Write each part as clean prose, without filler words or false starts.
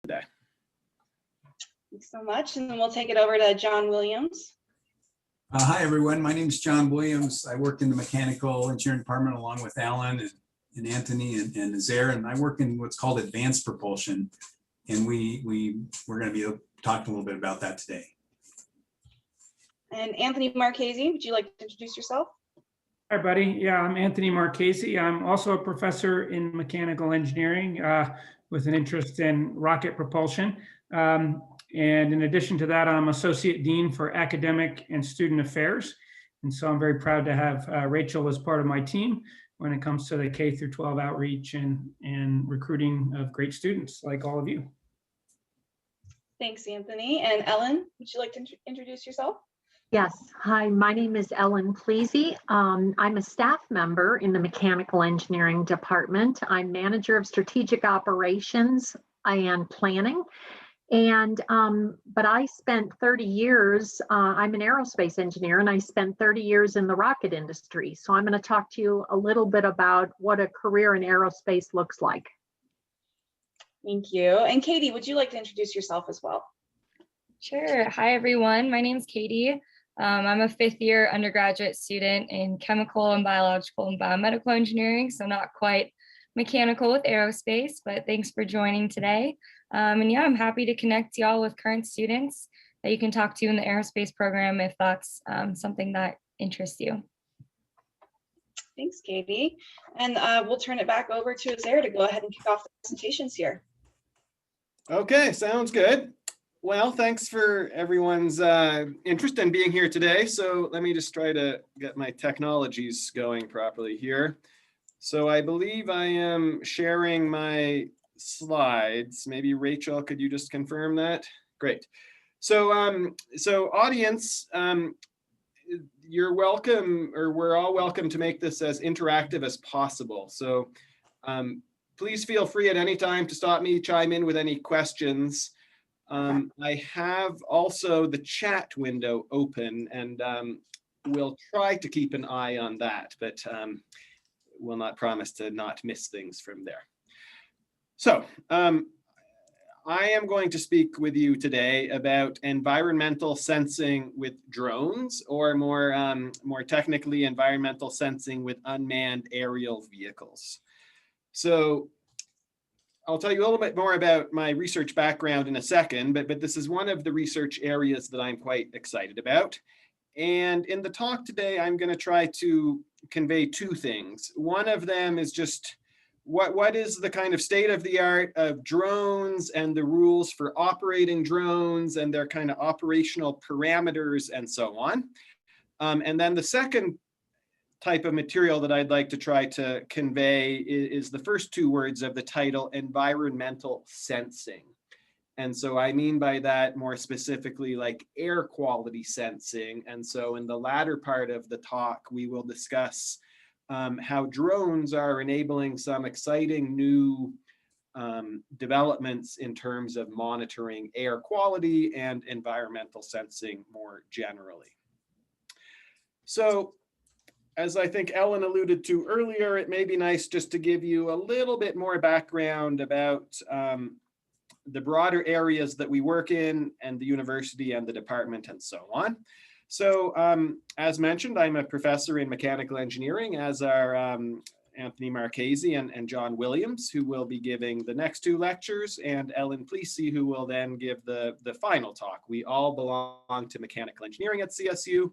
today. Thanks so much. And then we'll take it over to John Williams. Hi, everyone. My name is John Williams. I work in the mechanical engineering department along with Alan and Anthony and Nazaire, and I work in what's called advanced propulsion. And we're going to be talking a little bit about that today. And Anthony Marchese, would you like to introduce yourself? Hi, buddy. Yeah, I'm Anthony Marchese. I'm also a professor in mechanical engineering with an interest in rocket propulsion. And in addition to that, I'm Associate Dean for Academic and Student Affairs. And so I'm very proud to have Rachel as part of my team when it comes to the K through 12 outreach and recruiting of great students like all of you. Thanks, Anthony. And Ellen, would you like to introduce yourself? Yes. Hi, my name is Ellen Pleasy. I'm a staff member in the Mechanical Engineering Department. I'm Manager of Strategic Operations and Planning. And, but I spent 30 years, I'm an aerospace engineer, and I spent 30 years in the rocket industry. So I'm going to talk to you a little bit about what a career in aerospace looks like. Thank you. And Katie, would you like to introduce yourself as well? Sure. Hi, everyone. My name is Katie. I'm a fifth-year undergraduate student in chemical and biological and biomedical engineering, so not quite mechanical with aerospace, but thanks for joining today. And yeah, I'm happy to connect y'all with current students that you can talk to in the aerospace program if that's something that interests you. Thanks, Katie. And we'll turn it back over to Nazaire to go ahead and kick off the presentations here. Okay, sounds good. Well, thanks for everyone's interest in being here today. So let me just try to get my technologies going properly here. So I believe I am sharing my slides. Maybe Rachel, could you just confirm that? Great. So audience, you're welcome, or we're all welcome to make this as interactive as possible. So please feel free at any time to stop me, chime in with any questions. I have also the chat window open, and we'll try to keep an eye on that, but will not promise to not miss things from there. So I am going to speak with you today about environmental sensing with drones, or more technically, environmental sensing with unmanned aerial vehicles. So I'll tell you a little bit more about my research background in a second, but this is one of the research areas that I'm quite excited about. And in the talk today, I'm going to try to convey two things. One of them is just what is the kind of state of the art of drones and the rules for operating drones and their kind of operational parameters and so on. And then the second type of material that I'd like to try to convey is the first two words of the title, environmental sensing. And so I mean by that more specifically like air quality sensing. And so in the latter part of the talk, we will discuss how drones are enabling some exciting new developments in terms of monitoring air quality and environmental sensing more generally. So as I think Ellen alluded to earlier, it may be nice just to give you a little bit more background about the broader areas that we work in and the university and the department and so on. So as mentioned, I'm a professor in mechanical engineering, as are Anthony Marchese and John Williams, who will be giving the next two lectures, and Ellen Pleasy, who will then give the final talk. We all belong to mechanical engineering at CSU.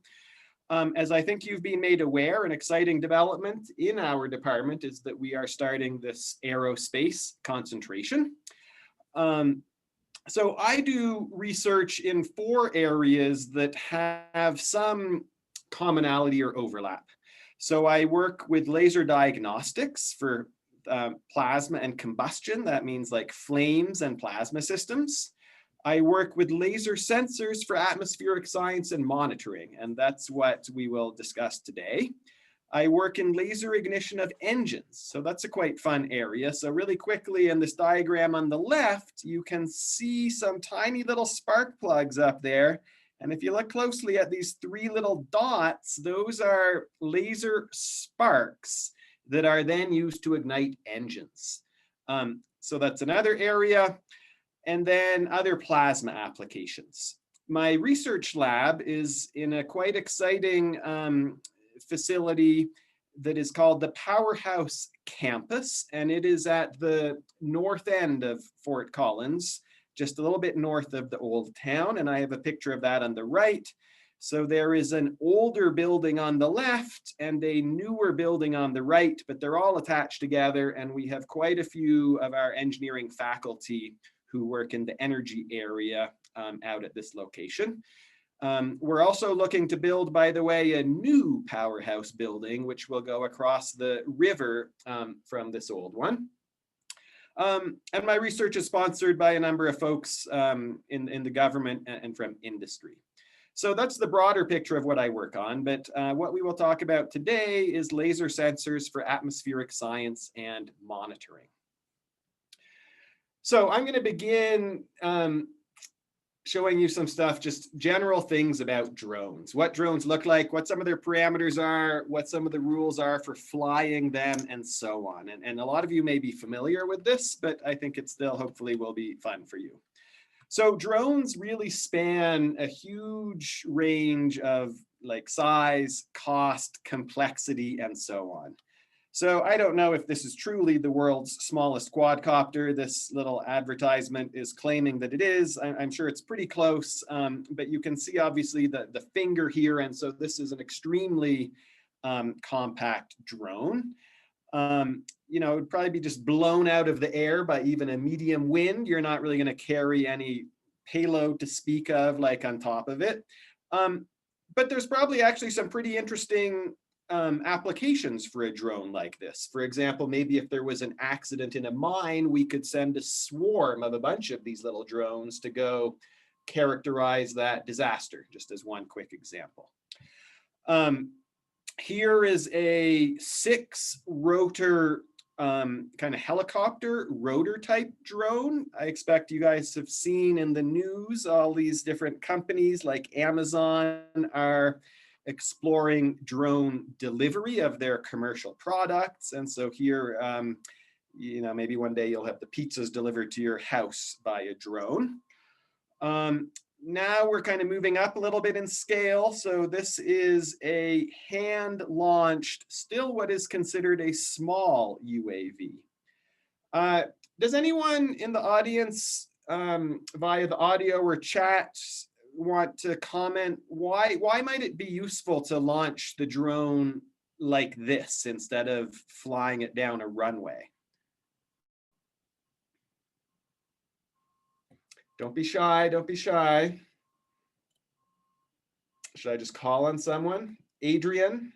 As I think you've been made aware, an exciting development in our department is that we are starting this aerospace concentration. So I do research in 4 areas that have some commonality or overlap. So I work with laser diagnostics for plasma and combustion. That means like flames and plasma systems. I work with laser sensors for atmospheric science and monitoring, and that's what we will discuss today. I work in laser ignition of engines, so that's a quite fun area. So really quickly in this diagram on the left, you can see some tiny little spark plugs up there. And if you look closely at these 3 little dots, those are laser sparks that are then used to ignite engines. So that's another area. and then other plasma applications. My research lab is in a quite exciting facility that is called the Powerhouse Campus, and it is at the north end of Fort Collins, just a little bit north of the old town, and I have a picture of that on the right. So there is an older building on the left and a newer building on the right, but they're all attached together, and we have quite a few of our engineering faculty who work in the energy area out at this location. We're also looking to build, by the way, a new powerhouse building, which will go across the river from this old one. And my research is sponsored by a number of folks in the government and from industry. So that's the broader picture of what I work on, but what we will talk about today is laser sensors for atmospheric science and monitoring. So I'm going to begin showing you some stuff, just general things about drones, what drones look like, what some of their parameters are, what some of the rules are for flying them, and so on. And a lot of you may be familiar with this, but I think it still hopefully will be fun for you. So drones really span a huge range of like size, cost, complexity, and so on. So I don't know if this is truly the world's smallest quadcopter. This little advertisement is claiming that it is. I'm sure it's pretty close, but you can see obviously the finger here. And so this is an extremely compact drone. You know, it would probably be just blown out of the air by even a medium wind. You're not really going to carry any payload to speak of like on top of it. But there's probably actually some pretty interesting applications for a drone like this. For example, maybe if there was an accident in a mine, we could send a swarm of a bunch of these little drones to go characterize that disaster, just as one quick example. Here is a 6-rotor kind of helicopter rotor type drone. I expect you guys have seen in the news all these different companies like Amazon are exploring drone delivery of their commercial products. And so here, you know, maybe one day you'll have the pizzas delivered to your house by a drone. Now we're kind of moving up a little bit in scale. So this is a hand-launched, still what is considered a small UAV. Does anyone in the audience via the audio or chat want to comment why might it be useful to launch the drone like this instead of flying it down a runway? Don't be shy, don't be shy. Should I just call on someone? Adrian,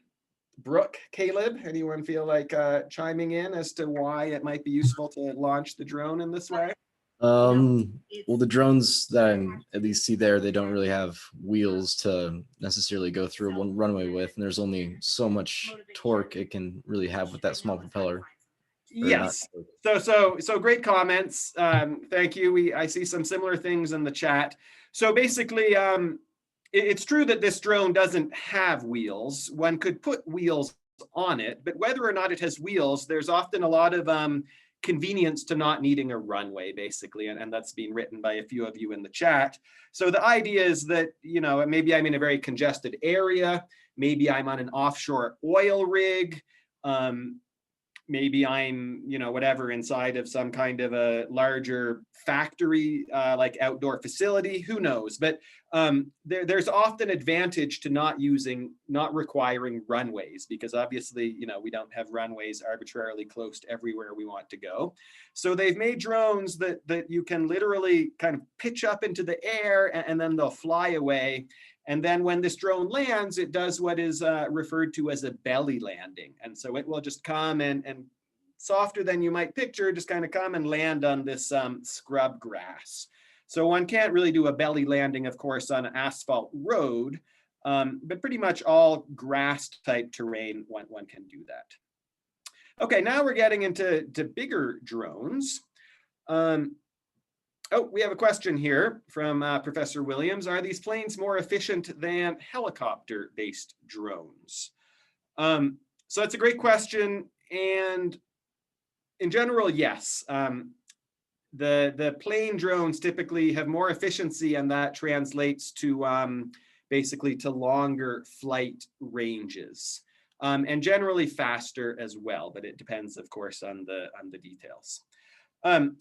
Brooke, Caleb, anyone feel like chiming in as to why it might be useful to launch the drone in this way? Well, the drones that I at least see there, they don't really have wheels to necessarily go through one runway with, and there's only so much torque it can really have with that small propeller. Yes. So great comments. Thank you. I see some similar things in the chat. So basically, it's true that this drone doesn't have wheels. One could put wheels on it, but whether or not it has wheels, there's often a lot of convenience to not needing a runway, basically, and that's being written by a few of you in the chat. So the idea is that, you know, maybe I'm in a very congested area, maybe I'm on an offshore oil rig, maybe I'm, you know, whatever, inside of some kind of a larger factory, like outdoor facility, who knows? But there's often advantage to not requiring runways, because obviously, you know, we don't have runways arbitrarily close to everywhere we want to go. So they've made drones that you can literally kind of pitch up into the air and then they'll fly away. And then when this drone lands, it does what is referred to as a belly landing. And so it will just come and softer than you might picture, just kind of come and land on this scrub grass. So one can't really do a belly landing, of course, on an asphalt road, but pretty much all grass type terrain, one can do that. Okay, now we're getting into bigger drones. Oh, we have a question here from Professor Williams. Are these planes more efficient than helicopter-based drones? So that's a great question. And in general, yes. the plane drones typically have more efficiency, and that translates to basically to longer flight ranges, and generally faster as well, but it depends, of course, on the details.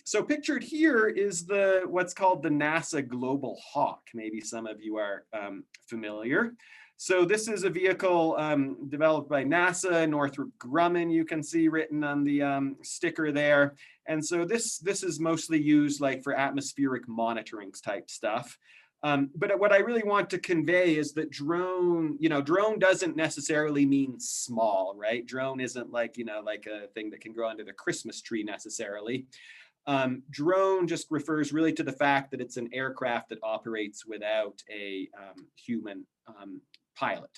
So pictured here is what's called the NASA Global Hawk. Maybe some of you are familiar. So this is a vehicle developed by NASA, Northrop Grumman, you can see written on the sticker there. And so this is mostly used like for atmospheric monitoring type stuff. But what I really want to convey is that drone doesn't necessarily mean small, right? Drone isn't like, like a thing that can grow under the Christmas tree necessarily. Drone just refers really to the fact that it's an aircraft that operates without a human pilot.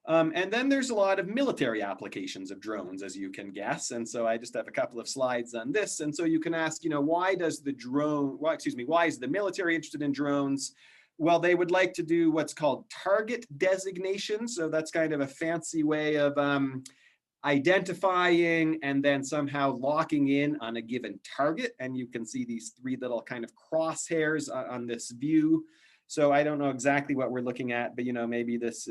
And then there's a lot of military applications of drones, as you can guess. And so I just have a couple of slides on this. And so you can ask, why is the military interested in drones? Well, they would like to do what's called target designation. So that's kind of a fancy way of identifying and then somehow locking in on a given target. And you can see these three little kind of crosshairs on this view. So I don't know exactly what we're looking at, but maybe this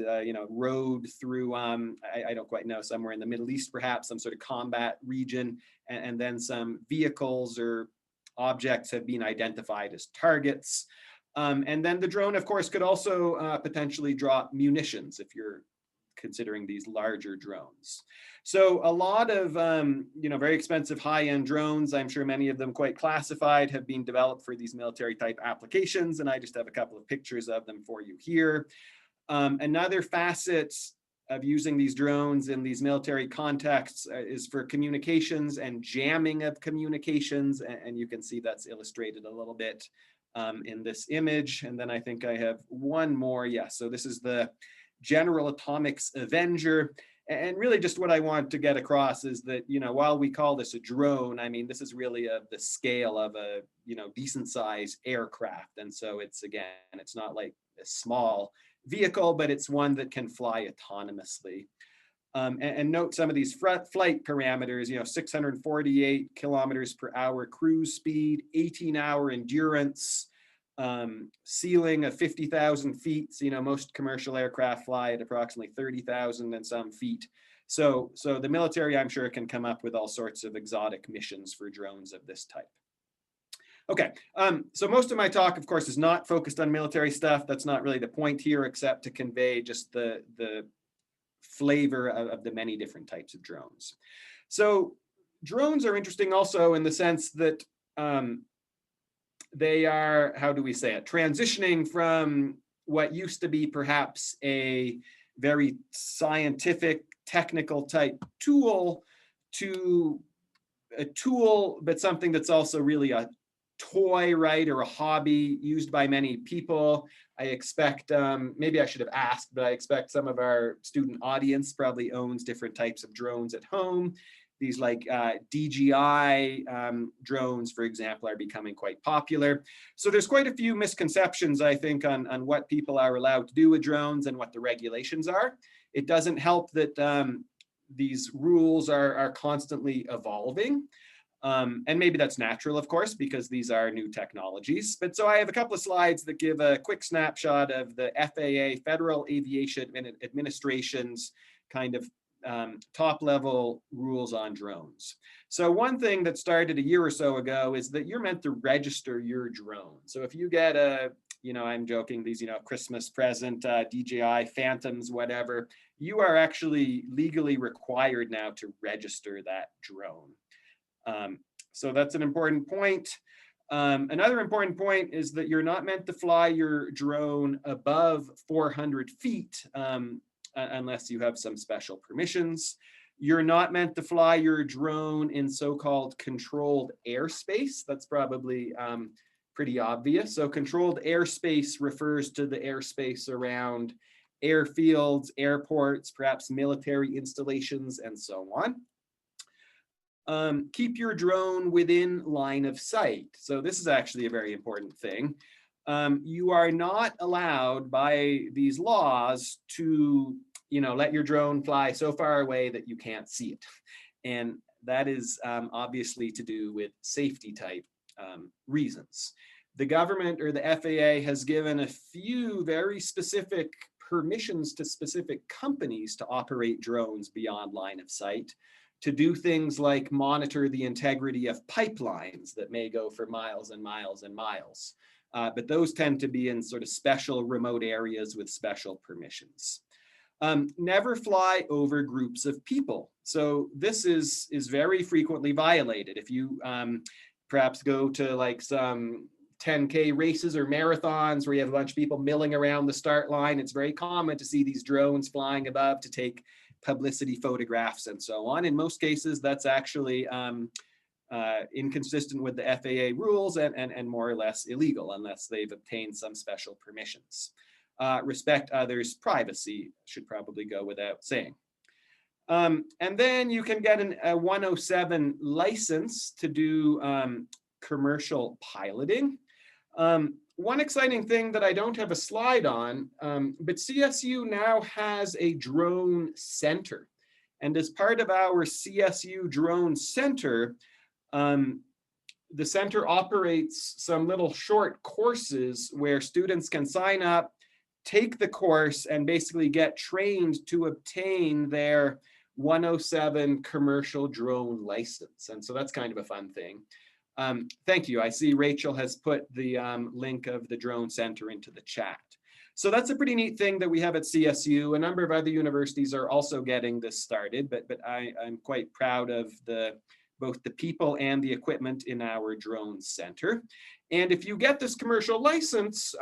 road through I don't quite know, somewhere in the Middle East, perhaps some sort of combat region, and then some vehicles or objects have been identified as targets. And then the drone, of course, could also potentially drop munitions if you're considering these larger drones. So a lot of very expensive high-end drones, I'm sure many of them quite classified, have been developed for these military type applications, and I just have a couple of pictures of them for you here. Another facet of using these drones in these military contexts is for communications and jamming of communications, and you can see that's illustrated a little bit in this image. And then I think I have one more. Yeah, so this is the General Atomics Avenger. And really just what I want to get across is that, while we call this a drone, I mean, this is really the scale of a, decent sized aircraft. And so it's not like a small vehicle, but it's one that can fly autonomously. And note some of these flight parameters, 648 kilometers per hour cruise speed, 18-hour endurance, ceiling of 50,000 feet. So, most commercial aircraft fly at approximately 30,000 and some feet. So the military, I'm sure, can come up with all sorts of exotic missions for drones of this type. Okay, so most of my talk, of course, is not focused on military stuff. That's not really the point here, except to convey just the flavor of the many different types of drones. So drones are interesting also in the sense that they are, how do we say it, transitioning from what used to be perhaps a very scientific, technical type tool to a tool, but something that's also really a toy, right, or a hobby used by many people. I expect, maybe I should have asked, but I expect some of our student audience probably owns different types of drones at home. These like DJI drones, for example, are becoming quite popular. So there's quite a few misconceptions, I think, on what people are allowed to do with drones and what the regulations are. It doesn't help that these rules are constantly evolving. And maybe that's natural, of course, because these are new technologies. But so I have a couple of slides that give a quick snapshot of the FAA, Federal Aviation Administration's kind of top level rules on drones. So one thing that started a year or so ago is that you're meant to register your drone. So if you get a, I'm joking, these, Christmas present, DJI Phantoms, whatever, you are actually legally required now to register that drone. So that's an important point. Another important point is that you're not meant to fly your drone above 400 feet unless you have some special permissions. You're not meant to fly your drone in so-called controlled airspace. That's probably pretty obvious. So controlled airspace refers to the airspace around airfields, airports, perhaps military installations, and so on. Keep your drone within line of sight. So this is actually a very important thing. You are not allowed by these laws to, let your drone fly so far away that you can't see it. And that is obviously to do with safety type reasons. The government or the FAA has given a few very specific permissions to specific companies to operate drones beyond line of sight, to do things like monitor the integrity of pipelines that may go for miles and miles and miles. But those tend to be in sort of special remote areas with special permissions. Never fly over groups of people. So this is very frequently violated. If you perhaps go to like some 10K races or marathons where you have a bunch of people milling around the start line, it's very common to see these drones flying above to take publicity photographs and so on. In most cases, that's actually inconsistent with the FAA rules and more or less illegal unless they've obtained some special permissions. Respect others' privacy should probably go without saying. And then you can get a 107 license to do commercial piloting. One exciting thing that I don't have a slide on, but CSU now has a drone center. And as part of our CSU drone center, the center operates some little short courses where students can sign up, take the course, and basically get trained to obtain their 107 commercial drone license. And so that's kind of a fun thing. Thank you. I see Rachel has put the link of the drone center into the chat. So that's a pretty neat thing that we have at CSU. A number of other universities are also getting this started, but I'm quite proud of both the people and the equipment in our drone center. And if you get this commercial license,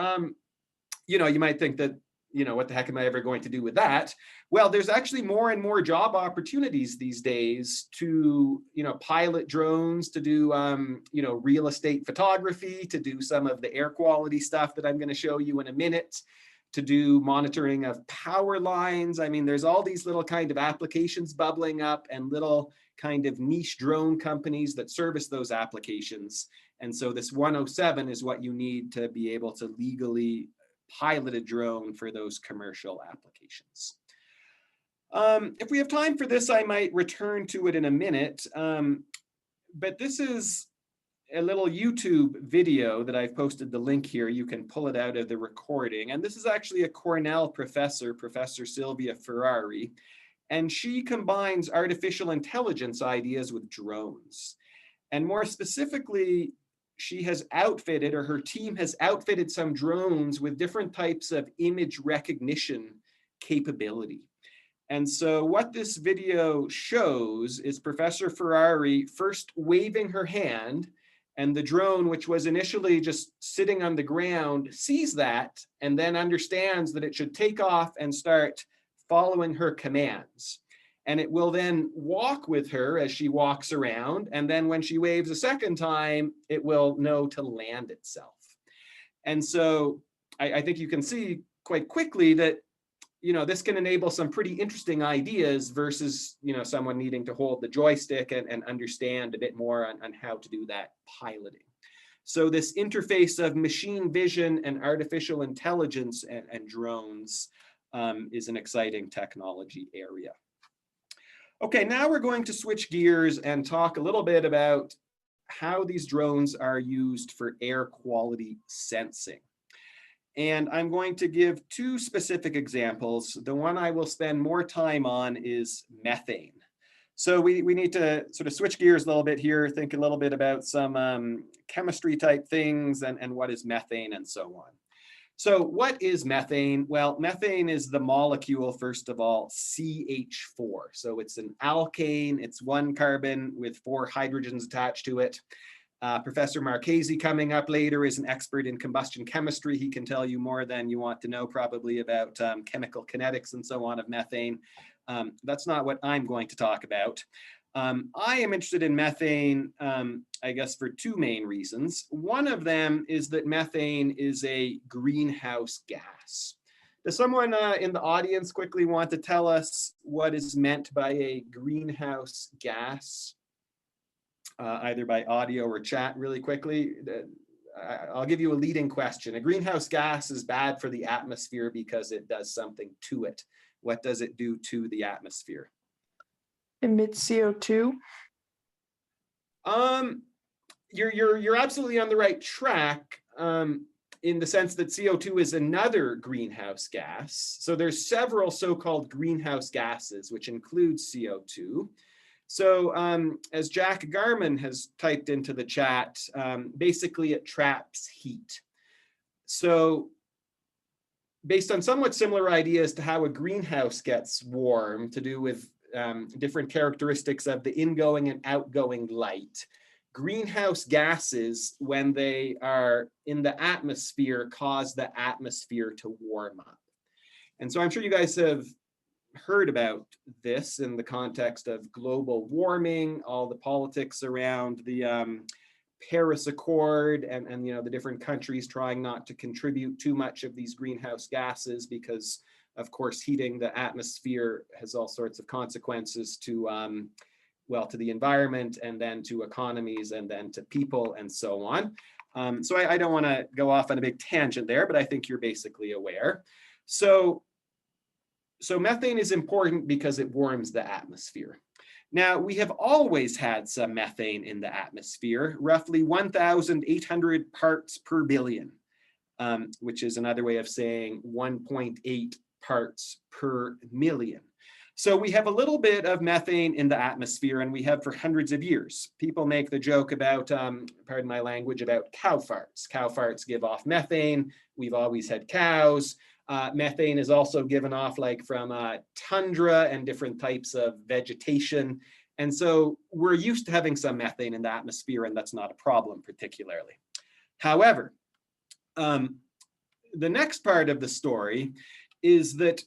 you might think that, what the heck am I ever going to do with that? Well, there's actually more and more job opportunities these days to, pilot drones, to do, real estate photography, to do some of the air quality stuff that I'm going to show you in a minute, to do monitoring of power lines. I mean, there's all these little kind of applications bubbling up and little kind of niche drone companies that service those applications. And so this 107 is what you need to be able to legally pilot a drone for those commercial applications. If we have time for this, I might return to it in a minute. But this is a little YouTube video that I've posted the link here. You can pull it out of the recording. And this is actually a Cornell professor, Professor Sylvia Ferrari. And she combines artificial intelligence ideas with drones. And more specifically, she has outfitted, or her team has outfitted, some drones with different types of image recognition capability. And so what this video shows is Professor Ferrari first waving her hand, and the drone, which was initially just sitting on the ground, sees that and then understands that it should take off and start following her commands. And it will then walk with her as she walks around. And then when she waves a second time, it will know to land itself. And so I think you can see quite quickly that, this can enable some pretty interesting ideas versus, someone needing to hold the joystick and understand a bit more on how to do that piloting. So this interface of machine vision and artificial intelligence and drones is an exciting technology area. Okay, now we're going to switch gears and talk a little bit about how these drones are used for air quality sensing. And I'm going to give two specific examples. The one I will spend more time on is methane. So we need to sort of switch gears a little bit here, think a little bit about some chemistry type things and what is methane and so on. So what is methane? Well, methane is the molecule, first of all, CH4. So it's an alkane. It's one carbon with 4 hydrogens attached to it. Professor Marchese coming up later is an expert in combustion chemistry. He can tell you more than you want to know probably about chemical kinetics and so on of methane. That's not what I'm going to talk about. I am interested in methane, I guess, for two main reasons. One of them is that methane is a greenhouse gas. Does someone in the audience quickly want to tell us what is meant by a greenhouse gas? Either by audio or chat really quickly. I'll give you a leading question. A greenhouse gas is bad for the atmosphere because it does something to it. What does it do to the atmosphere? Emits CO2. You're absolutely on the right track, in the sense that CO2 is another greenhouse gas. So there's several so-called greenhouse gases, which include CO2. So as Jack Garman has typed into the chat, basically it traps heat. So based on somewhat similar ideas to how a greenhouse gets warm, to do with different characteristics of the ingoing and outgoing light, greenhouse gases, when they are in the atmosphere, cause the atmosphere to warm up. And so I'm sure you guys have heard about this in the context of global warming, all the politics around the Paris Accord, and you know, the different countries trying not to contribute too much of these greenhouse gases, because of course heating the atmosphere has all sorts of consequences to well, to the environment, and then to economies, and then to people, and so on. So I don't want to go off on a big tangent there, but I think you're basically aware. So methane is important because it warms the atmosphere. Now, we have always had some methane in the atmosphere, roughly 1,800 parts per billion, which is another way of saying 1.8 parts per million. So we have a little bit of methane in the atmosphere, and we have for hundreds of years. People make the joke about, pardon my language, about cow farts. Cow farts give off methane. We've always had cows. Methane is also given off like from tundra and different types of vegetation. And so we're used to having some methane in the atmosphere, and that's not a problem particularly. However, the next part of the story is that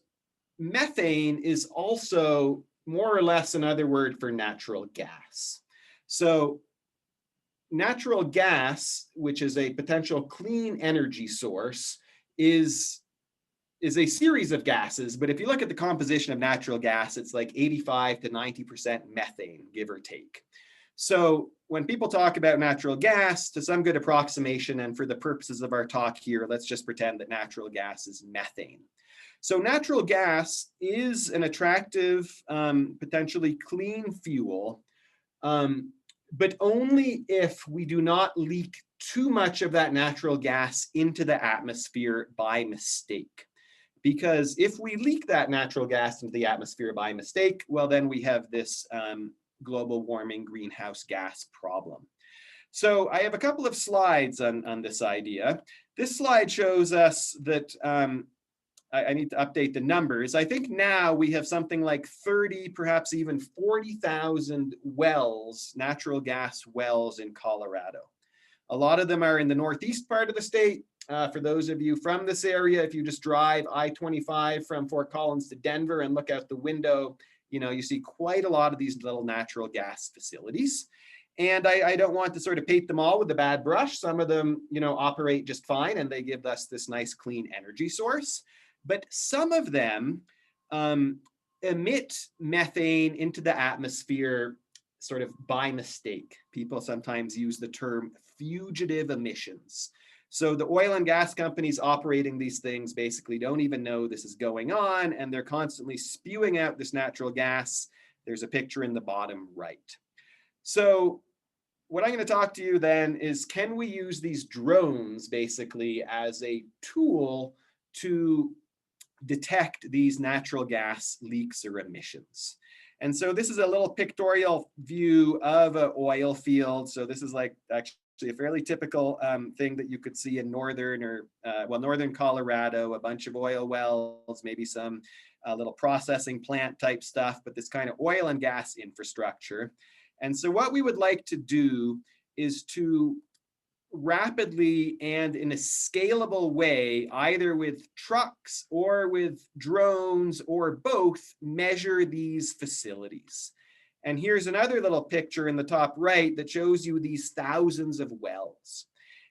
methane is also more or less another word for natural gas. So natural gas, which is a potential clean energy source, is a series of gases, but if you look at the composition of natural gas, it's like 85 to 90% methane, give or take. So when people talk about natural gas, to some good approximation, and for the purposes of our talk here, let's just pretend that natural gas is methane. So natural gas is an attractive, potentially clean fuel, but only if we do not leak too much of that natural gas into the atmosphere by mistake. Because if we leak that natural gas into the atmosphere by mistake, well, then we have this global warming greenhouse gas problem. So I have a couple of slides on this idea. This slide shows us that I need to update the numbers. I think now we have something like 30, perhaps even 40,000 wells, natural gas wells in Colorado. A lot of them are in the northeast part of the state. For those of you from this area, if you just drive I-25 from Fort Collins to Denver and look out the window, you know, you see quite a lot of these little natural gas facilities. And I don't want to sort of paint them all with a bad brush. Some of them, you know, operate just fine, and they give us this nice clean energy source. But some of them emit methane into the atmosphere sort of by mistake. People sometimes use the term fugitive emissions. So the oil and gas companies operating these things basically don't even know this is going on, and they're constantly spewing out this natural gas. There's a picture in the bottom right. So what I'm going to talk to you then is, can we use these drones basically as a tool to detect these natural gas leaks or emissions? And so this is a little pictorial view of an oil field. So this is like actually a fairly typical thing that you could see in northern Colorado, a bunch of oil wells, maybe some little processing plant type stuff, but this kind of oil and gas infrastructure. And so what we would like to do is to rapidly and in a scalable way, either with trucks or with drones or both, measure these facilities. And here's another little picture in the top right that shows you these thousands of wells.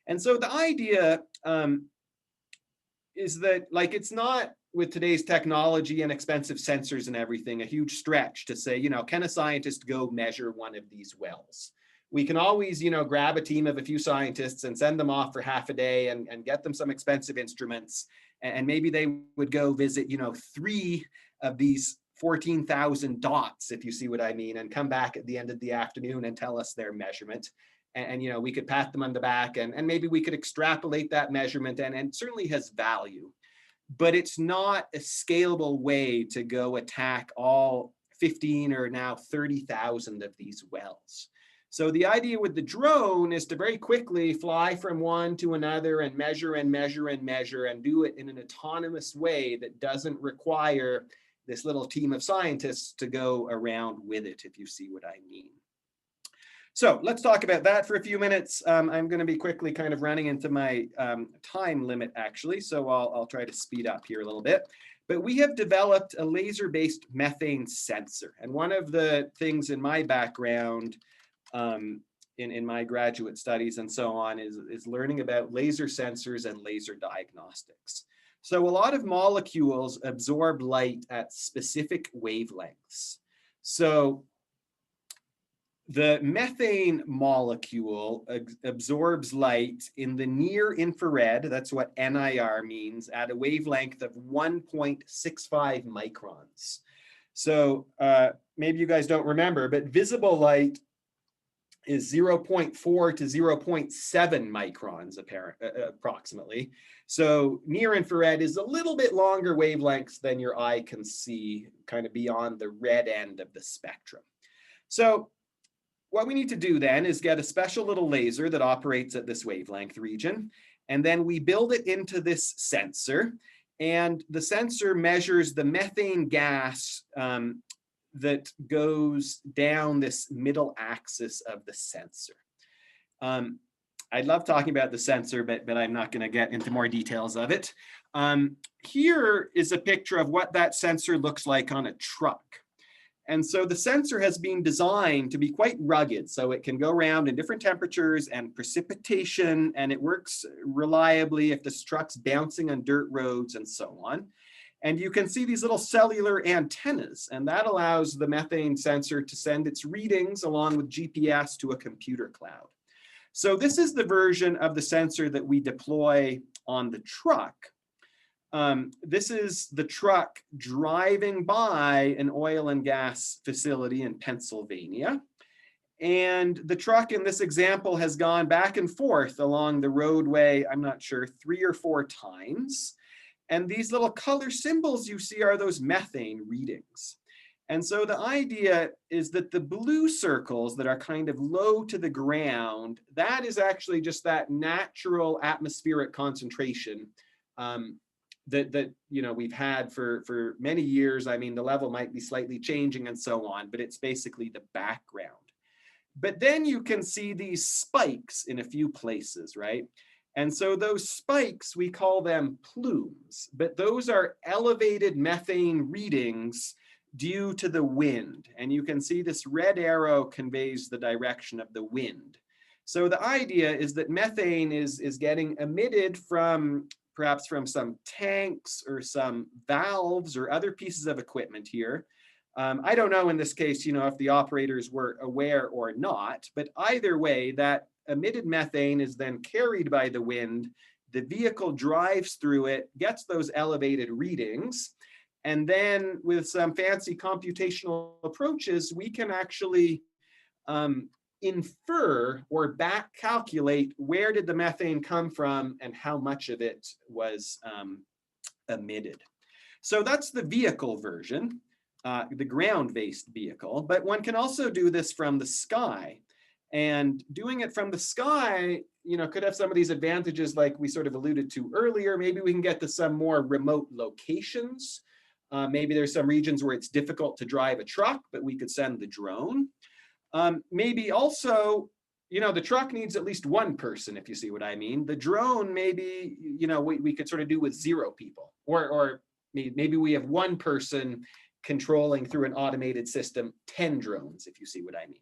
And so the idea is that, like, it's not, with today's technology and expensive sensors and everything, a huge stretch to say, you know, can a scientist go measure one of these wells? We can always, you know, grab a team of a few scientists and send them off for half a day and get them some expensive instruments. And maybe they would go visit, you know, 3 of these 14,000 dots, if you see what I mean, and come back at the end of the afternoon and tell us their measurement. And you know, we could pat them on the back, and maybe we could extrapolate that measurement, and it certainly has value. But it's not a scalable way to go attack all 15 or now 30,000 of these wells. So the idea with the drone is to very quickly fly from one to another and measure and measure and measure, and do it in an autonomous way that doesn't require this little team of scientists to go around with it, if you see what I mean. So let's talk about that for a few minutes. I'm going to be quickly kind of running into my time limit, actually, so I'll try to speed up here a little bit. But we have developed a laser-based methane sensor. And one of the things in my background, in my graduate studies and so on, is learning about laser sensors and laser diagnostics. So a lot of molecules absorb light at specific wavelengths. So the methane molecule absorbs light in the near infrared, that's what NIR means, at a wavelength of 1.65 microns. So maybe you guys don't remember, but visible light is 0.4 to 0.7 microns approximately. So near infrared is a little bit longer wavelengths than your eye can see, kind of beyond the red end of the spectrum. So what we need to do then is get a special little laser that operates at this wavelength region, and then we build it into this sensor, and the sensor measures the methane gas that goes down this middle axis of the sensor. I'd love talking about the sensor, but I'm not going to get into more details of it. Here is a picture of what that sensor looks like on a truck. And so the sensor has been designed to be quite rugged, so it can go around in different temperatures and precipitation, and it works reliably if this truck's bouncing on dirt roads and so on. And you can see these little cellular antennas, and that allows the methane sensor to send its readings along with GPS to a computer cloud. So this is the version of the sensor that we deploy on the truck. This is the truck driving by an oil and gas facility in Pennsylvania. And the truck in this example has gone back and forth along the roadway, I'm not sure, 3 or 4 times. And these little color symbols you see are those methane readings. And so the idea is that the blue circles that are kind of low to the ground, that is actually just that natural atmospheric concentration that you know, we've had for many years. I mean, the level might be slightly changing and so on, but it's basically the background. But then you can see these spikes in a few places, right? And so those spikes, we call them plumes, but those are elevated methane readings due to the wind. And you can see this red arrow conveys the direction of the wind. So the idea is that methane is getting emitted from perhaps from some tanks or some valves or other pieces of equipment here. I don't know in this case, you know, if the operators were aware or not, but either way, that emitted methane is then carried by the wind. The vehicle drives through it, gets those elevated readings, and then with some fancy computational approaches, we can actually infer or back calculate where did the methane come from and how much of it was emitted. So that's the vehicle version, the ground-based vehicle, but one can also do this from the sky. And doing it from the sky, you know, could have some of these advantages like we sort of alluded to earlier. Maybe we can get to some more remote locations. Maybe there's some regions where it's difficult to drive a truck, but we could send the drone. Maybe also, you know, the truck needs at least one person, if you see what I mean. The drone, maybe, you know, we could sort of do with 0 people, or maybe we have one person controlling through an automated system, 10 drones, if you see what I mean.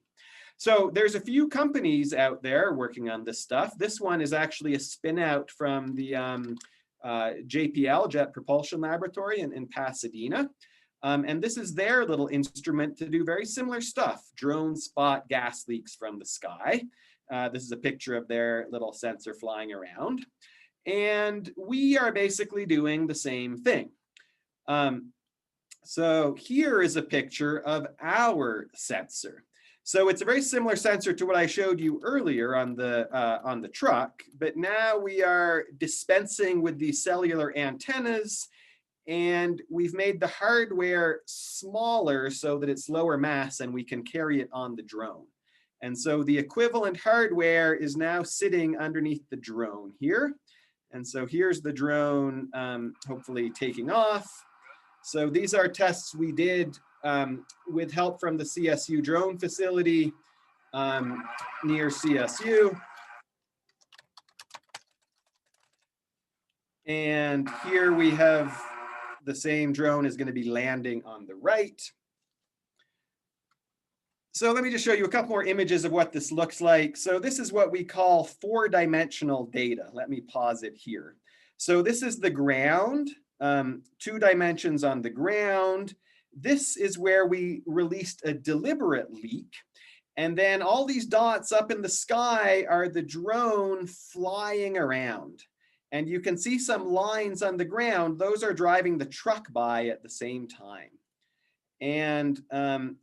So there's a few companies out there working on this stuff. This one is actually a spin out from the JPL, Jet Propulsion Laboratory in Pasadena. And this is their little instrument to do very similar stuff. Drones spot gas leaks from the sky. This is a picture of their little sensor flying around. And we are basically doing the same thing. So here is a picture of our sensor. So it's a very similar sensor to what I showed you earlier on the truck, but now we are dispensing with these cellular antennas, and we've made the hardware smaller so that it's lower mass and we can carry it on the drone. And so the equivalent hardware is now sitting underneath the drone here. And so here's the drone hopefully taking off. So these are tests we did with help from the CSU drone facility near CSU. And here we have the same drone is going to be landing on the right. So let me just show you a couple more images of what this looks like. So this is what we call 4-dimensional data. Let me pause it here. So this is the ground, 2 dimensions on the ground. This is where we released a deliberate leak. And then all these dots up in the sky are the drone flying around. And you can see some lines on the ground. Those are driving the truck by at the same time. And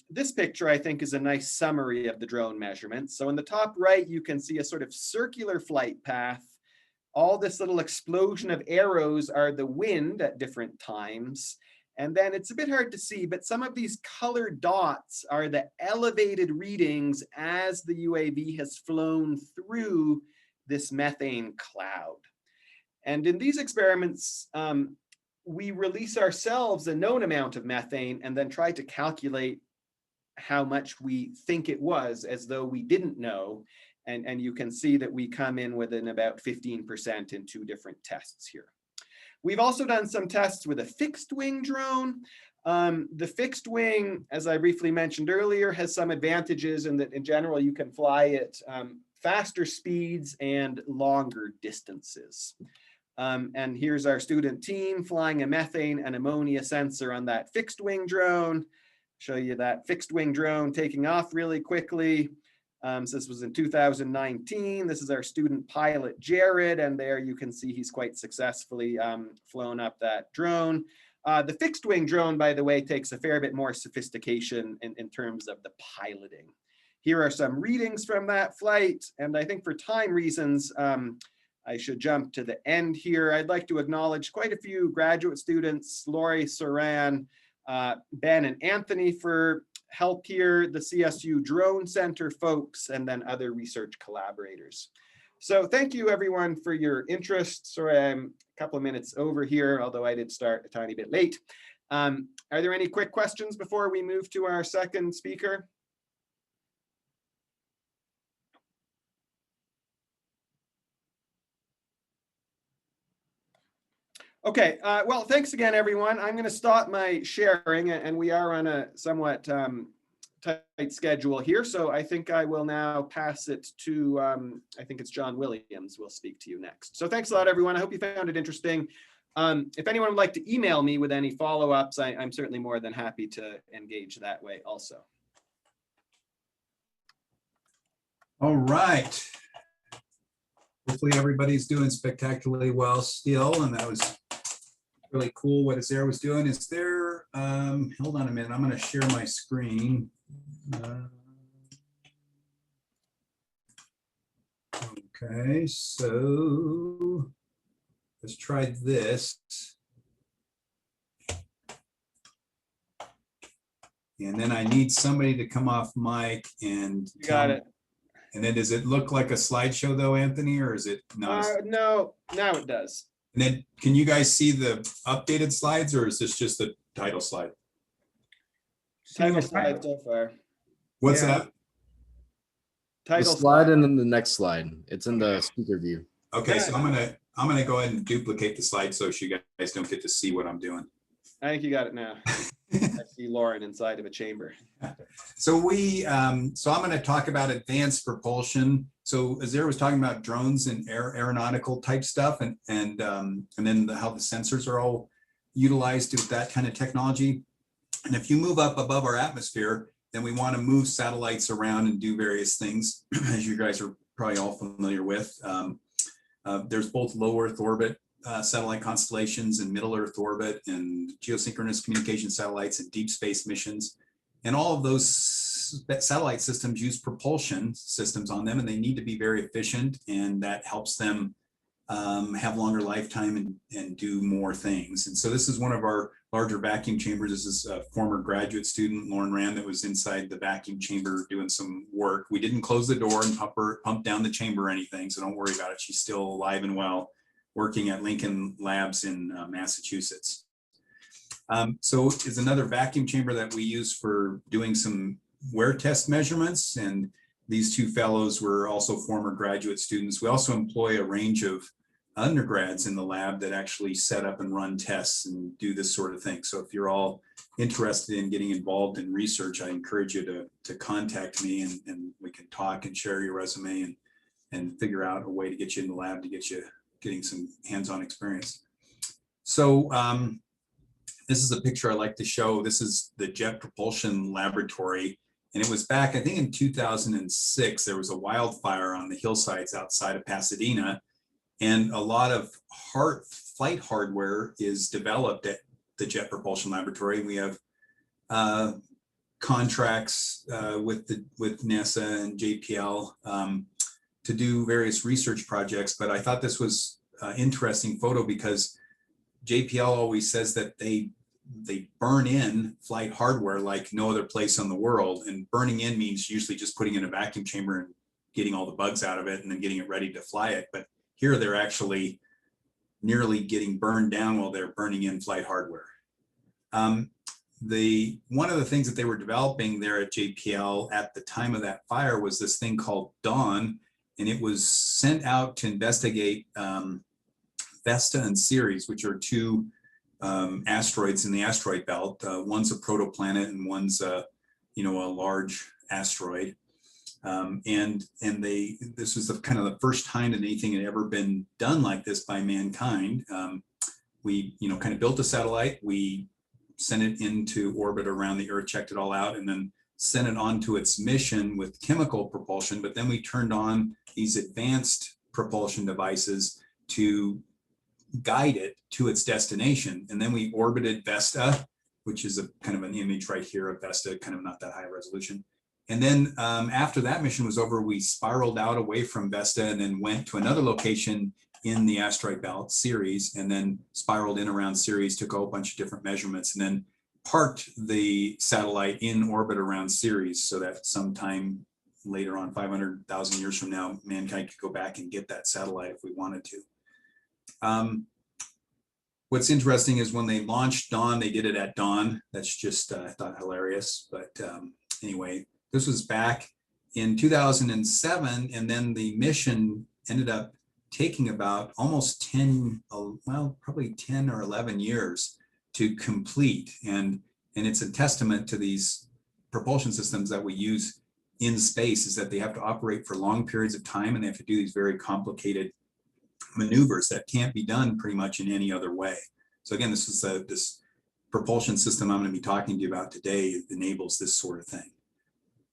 this picture, I think, is a nice summary of the drone measurements. So in the top right, you can see a sort of circular flight path. All this little explosion of arrows are the wind at different times. And then it's a bit hard to see, but some of these colored dots are the elevated readings as the UAV has flown through this methane cloud. And in these experiments, we release ourselves a known amount of methane and then try to calculate how much we think it was as though we didn't know. And you can see that we come in within about 15% in 2 different tests here. We've also done some tests with a fixed wing drone. The fixed wing, as I briefly mentioned earlier, has some advantages in that in general, you can fly at faster speeds and longer distances. And here's our student team flying a methane and ammonia sensor on that fixed wing drone. Show you that fixed wing drone taking off really quickly. So this was in 2019. This is our student pilot, Jared, and there you can see he's quite successfully flown up that drone. The fixed wing drone, by the way, takes a fair bit more sophistication in terms of the piloting. Here are some readings from that flight, and I think for time reasons, I should jump to the end here. I'd like to acknowledge quite a few graduate students, Lori, Saran, Ben, and Anthony for help here, the CSU Drone Center folks, and then other research collaborators. So thank you everyone for your interest. Sorry, I'm a couple of minutes over here, although I did start a tiny bit late. Are there any quick questions before we move to our second speaker? Okay, well, thanks again, everyone. I'm going to stop my sharing, and we are on a somewhat tight schedule here. So I think I will now pass it to, I think it's John Williams will speak to you next. So thanks a lot, everyone. I hope you found it interesting. If anyone would like to email me with any follow-ups, I'm certainly more than happy to engage that way also. All right. Hopefully everybody's doing spectacularly well still, and that was really cool what Azair was doing. Is there, hold on a minute, I'm going to share my screen. Okay, so let's try this. And then I need somebody to come off mic and You got it. And then does it look like a slideshow though, Anthony, or is it not? No, now it does. And then can you guys see the updated slides, or is this just the title slide? Title slide so far. What's Yeah. that? The Title slide and then the next slide. It's in the speaker view. Okay, so I'm gonna go ahead and duplicate the slide so you guys don't get to see what I'm doing. I think you got it now. I see Lauren inside of a chamber. So so I'm going to talk about advanced propulsion. So Azair was talking about drones and aeronautical type stuff, and then how the sensors are all utilized with that kind of technology. And if you move up above our atmosphere, then we want to move satellites around and do various things, as you guys are probably all familiar with. There's both low Earth orbit satellite constellations and middle Earth orbit and geosynchronous communication satellites and deep space missions. And all of those satellite systems use propulsion systems on them, and they need to be very efficient, and that helps them have longer lifetime and do more things. And so this is one of our larger vacuum chambers. This is a former graduate student, Lauren Rand, that was inside the vacuum chamber doing some work. We didn't close the door and pump down the chamber or anything, so don't worry about it. She's still alive and well, working at Lincoln Labs in Massachusetts. So is another vacuum chamber that we use for doing some wear test measurements. And these two fellows were also former graduate students. We also employ a range of undergrads in the lab that actually set up and run tests and do this sort of thing. So if you're all interested in getting involved in research, I encourage you to contact me, and we can talk and share your resume and figure out a way to get you in the lab to get you getting some hands-on experience. So this is a picture I like to show. This is the Jet Propulsion Laboratory. And it was back, I think in 2006, there was a wildfire on the hillsides outside of Pasadena. And a lot of flight hardware is developed at the Jet Propulsion Laboratory. We have contracts with NASA and JPL to do various research projects. But I thought this was an interesting photo because JPL always says that they burn in flight hardware like no other place in the world. And burning in means usually just putting in a vacuum chamber and getting all the bugs out of it and then getting it ready to fly it. But here they're actually nearly getting burned down while they're burning in flight hardware. One of the things that they were developing there at JPL at the time of that fire was this thing called Dawn, and it was sent out to investigate Vesta and Ceres, which are two asteroids in the asteroid belt. One's a protoplanet and one's a large asteroid. This was kind of the first time that anything had ever been done like this by mankind. We kind of built a satellite, we sent it into orbit around the Earth, checked it all out, and then sent it onto its mission with chemical propulsion. But then we turned on these advanced propulsion devices to guide it to its destination. And then we orbited Vesta, which is a kind of an image right here of Vesta, kind of not that high resolution. And then after that mission was over, we spiraled out away from Vesta and then went to another location in the asteroid belt, Ceres, and then spiraled in around Ceres, took a whole bunch of different measurements, and then parked the satellite in orbit around Ceres so that sometime later on, 500,000 years from now, mankind could go back and get that satellite if we wanted to. What's interesting is when they launched Dawn, they did it at dawn. That's just, I thought, hilarious. But anyway, this was back in 2007, and then the mission ended up taking about almost probably 10 or 11 years to complete. And it's a testament to these propulsion systems that we use in space, is that they have to operate for long periods of time, and they have to do these very complicated maneuvers that can't be done pretty much in any other way. So again, this is this propulsion system I'm going to be talking to you about today enables this sort of thing.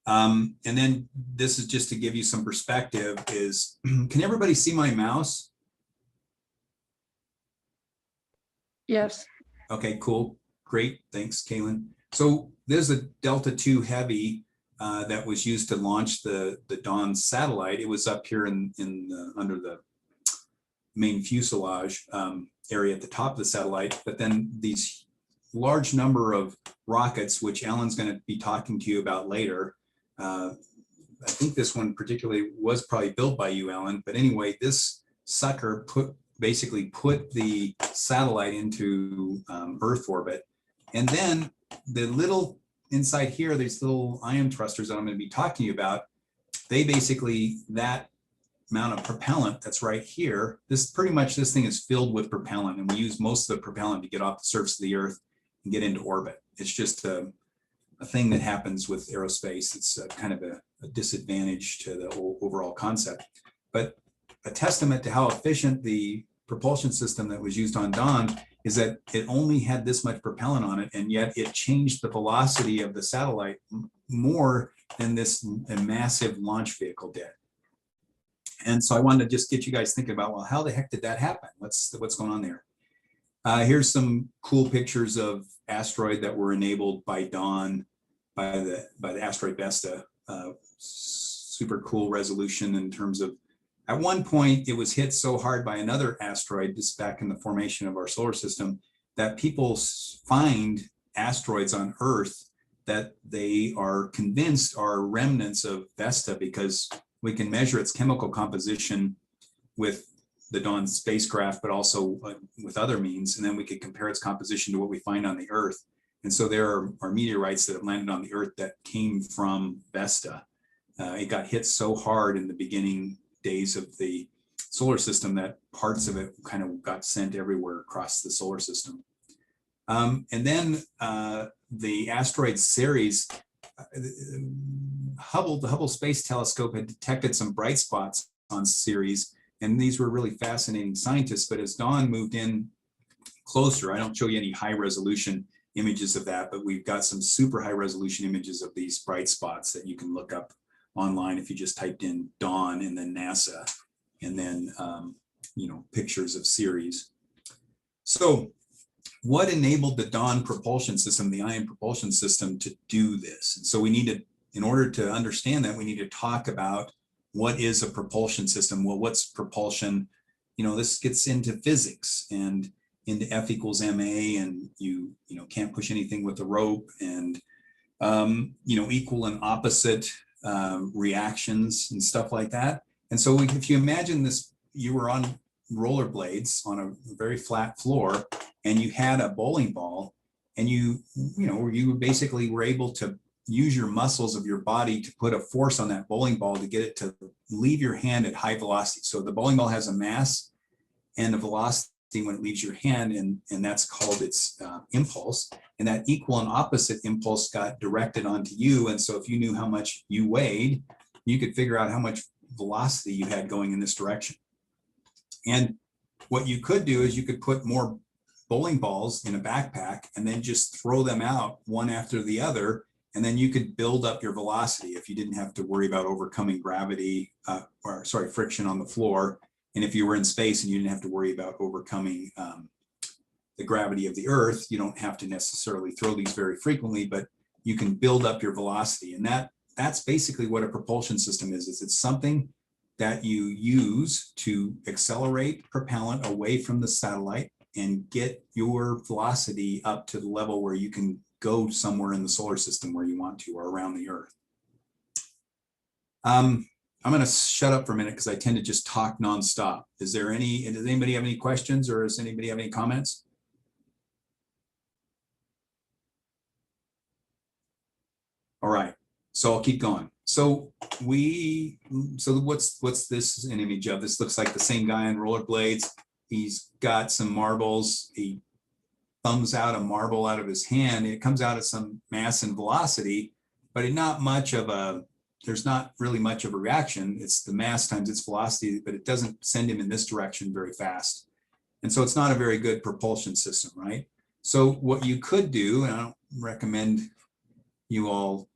And then this is just to give you some perspective is, can everybody see my mouse? Yes. Okay, cool. Great. Thanks, Kaylin. So there's a Delta II Heavy that was used to launch the Dawn satellite. It was up here under the main fuselage area at the top of the satellite, but then these large number of rockets, which Alan's going to be talking to you about later. I think this one particularly was probably built by you, Alan, but anyway, this sucker basically put the satellite into Earth orbit. And then the little inside here, these little ion thrusters that I'm going to be talking to you about, they basically, that amount of propellant that's right here, this thing is filled with propellant, and we use most of the propellant to get off the surface of the Earth and get into orbit. It's just a thing that happens with aerospace. It's kind of a disadvantage to the whole overall concept, but a testament to how efficient the propulsion system that was used on Dawn is that it only had this much propellant on it, and yet it changed the velocity of the satellite more than this massive launch vehicle did. And so I wanted to just get you guys thinking about, well, how the heck did that happen? What's going on there? Here's some cool pictures of asteroid that were enabled by Dawn, by the asteroid Vesta. Super cool resolution in terms of, at one point it was hit so hard by another asteroid, just back in the formation of our solar system, that people find asteroids on Earth that they are convinced are remnants of Vesta, because we can measure its chemical composition with the Dawn spacecraft, but also with other means. And then we could compare its composition to what we find on the Earth. And so there are meteorites that have landed on the Earth that came from Vesta. It got hit so hard in the beginning days of the solar system that parts of it kind of got sent everywhere across the solar system. And then the asteroid Ceres, the Hubble Space Telescope had detected some bright spots on Ceres, and these were really fascinating scientists. But as Dawn moved in closer, I don't show you any high resolution images of that, but we've got some super high resolution images of these bright spots that you can look up online if you just typed in Dawn and then NASA, and then pictures of Ceres. So what enabled the Dawn propulsion system, the ion propulsion system, to do this? And so we needed, in order to understand that, we need to talk about what is a propulsion system. Well, what's propulsion? This gets into physics and into F equals ma, and you can't push anything with a rope, and equal and opposite reactions and stuff like that. And so if you imagine this, you were on rollerblades on a very flat floor, and you had a bowling ball, and you basically were able to use your muscles of your body to put a force on that bowling ball to get it to leave your hand at high velocity. So the bowling ball has a mass and a velocity when it leaves your hand, and that's called its impulse. And that equal and opposite impulse got directed onto you. And so if you knew how much you weighed, you could figure out how much velocity you had going in this direction. And what you could do is you could put more bowling balls in a backpack and then just throw them out one after the other. And then you could build up your velocity if you didn't have to worry about overcoming gravity, friction on the floor. And if you were in space and you didn't have to worry about overcoming the gravity of the Earth, you don't have to necessarily throw these very frequently, but you can build up your velocity. And that's basically what a propulsion system is. It's something that you use to accelerate propellant away from the satellite and get your velocity up to the level where you can go somewhere in the solar system where you want to, or around the Earth. I'm going to shut up for a minute because I tend to just talk nonstop. Does anybody have any questions, or does anybody have any comments? All right, so I'll keep going. So what's this an image of? This looks like the same guy on rollerblades. He's got some marbles. He thumbs out a marble out of his hand. It comes out at some mass and velocity, but there's not really much of a reaction. It's the mass times its velocity, but it doesn't send him in this direction very fast. And so it's not a very good propulsion system, right? So what you could do, and I don't recommend you all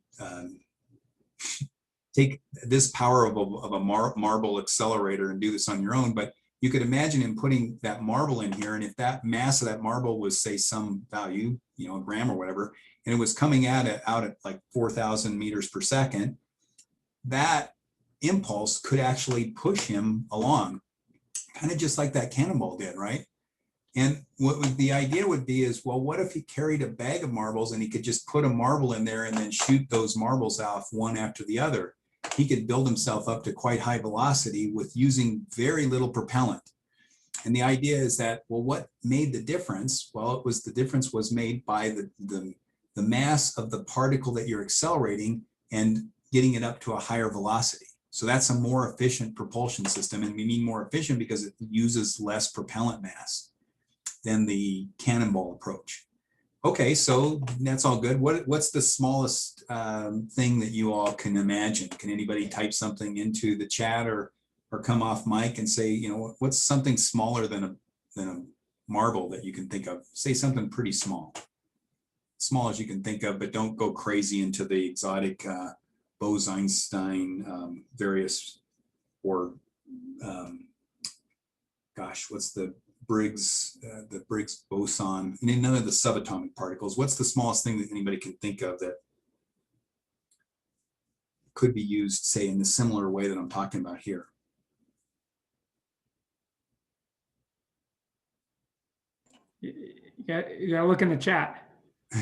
take this power of a marble accelerator and do this on your own, but you could imagine him putting that marble in here, and if that mass of that marble was, say, some value, a gram or whatever, and it was coming out at like 4,000 meters per second, that impulse could actually push him along, kind of just like that cannonball did, right? And the idea would be is, well, what if he carried a bag of marbles and he could just put a marble in there and then shoot those marbles off one after the other? He could build himself up to quite high velocity with using very little propellant. And the idea is that, well, what made the difference? Well, the difference was made by the mass of the particle that you're accelerating and getting it up to a higher velocity. So that's a more efficient propulsion system. And we mean more efficient because it uses less propellant mass than the cannonball approach. Okay, so that's all good. What's the smallest thing that you all can imagine? Can anybody type something into the chat or come off mic and say, what's something smaller than a marble that you can think of? Say something pretty small. Small as you can think of, but don't go crazy into the exotic Bose-Einstein various or gosh, what's the Briggs boson, and none of the subatomic particles. What's the smallest thing that anybody can think of that could be used, say, in the similar way that I'm talking about here? You gotta look in the chat.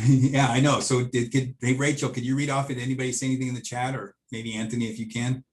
Yeah, I know. So hey, Rachel, could you read off? Did anybody say anything in the chat, or maybe Anthony, if you can?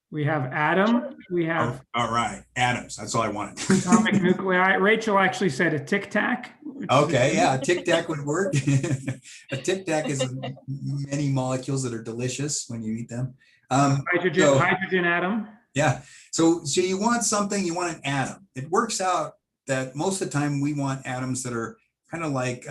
We have atom. We have All right, atoms. That's all I wanted. atomic nuclei. Rachel actually said a tic tac. Okay, yeah, a tic tac would work. A tic tac is many molecules that are delicious when you eat them. Hydrogen atom. Yeah. So you want something, you want an atom. It works out that most of the time we want atoms that are kind of like,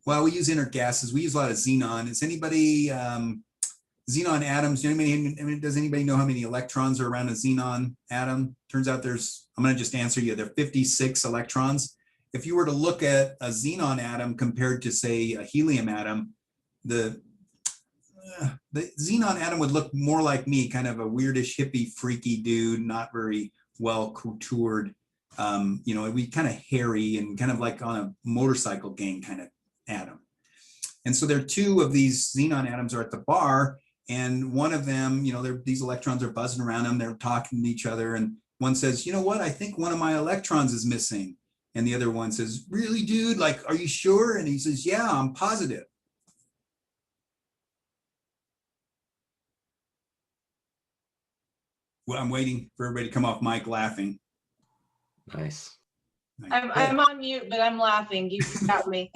well, we use inert gases. We use a lot of xenon. Is anybody, xenon atoms, does anybody know how many electrons are around a xenon atom? Turns out I'm going to just answer you. There are 56 electrons. If you were to look at a xenon atom compared to, say, a helium atom, the xenon atom would look more like me, kind of a weirdish, hippie, freaky dude, not very well contoured. It'd be kind of hairy and kind of like on a motorcycle gang kind of atom. And so there are two of these xenon atoms are at the bar, and one of them, these electrons are buzzing around them. They're talking to each other, and one says, you know what? I think one of my electrons is missing. And the other one says, really, dude? Like, are you sure? And he says, yeah, I'm positive. Well, I'm waiting for everybody to come off mic laughing. Nice. I'm on mute, but I'm laughing. You got me.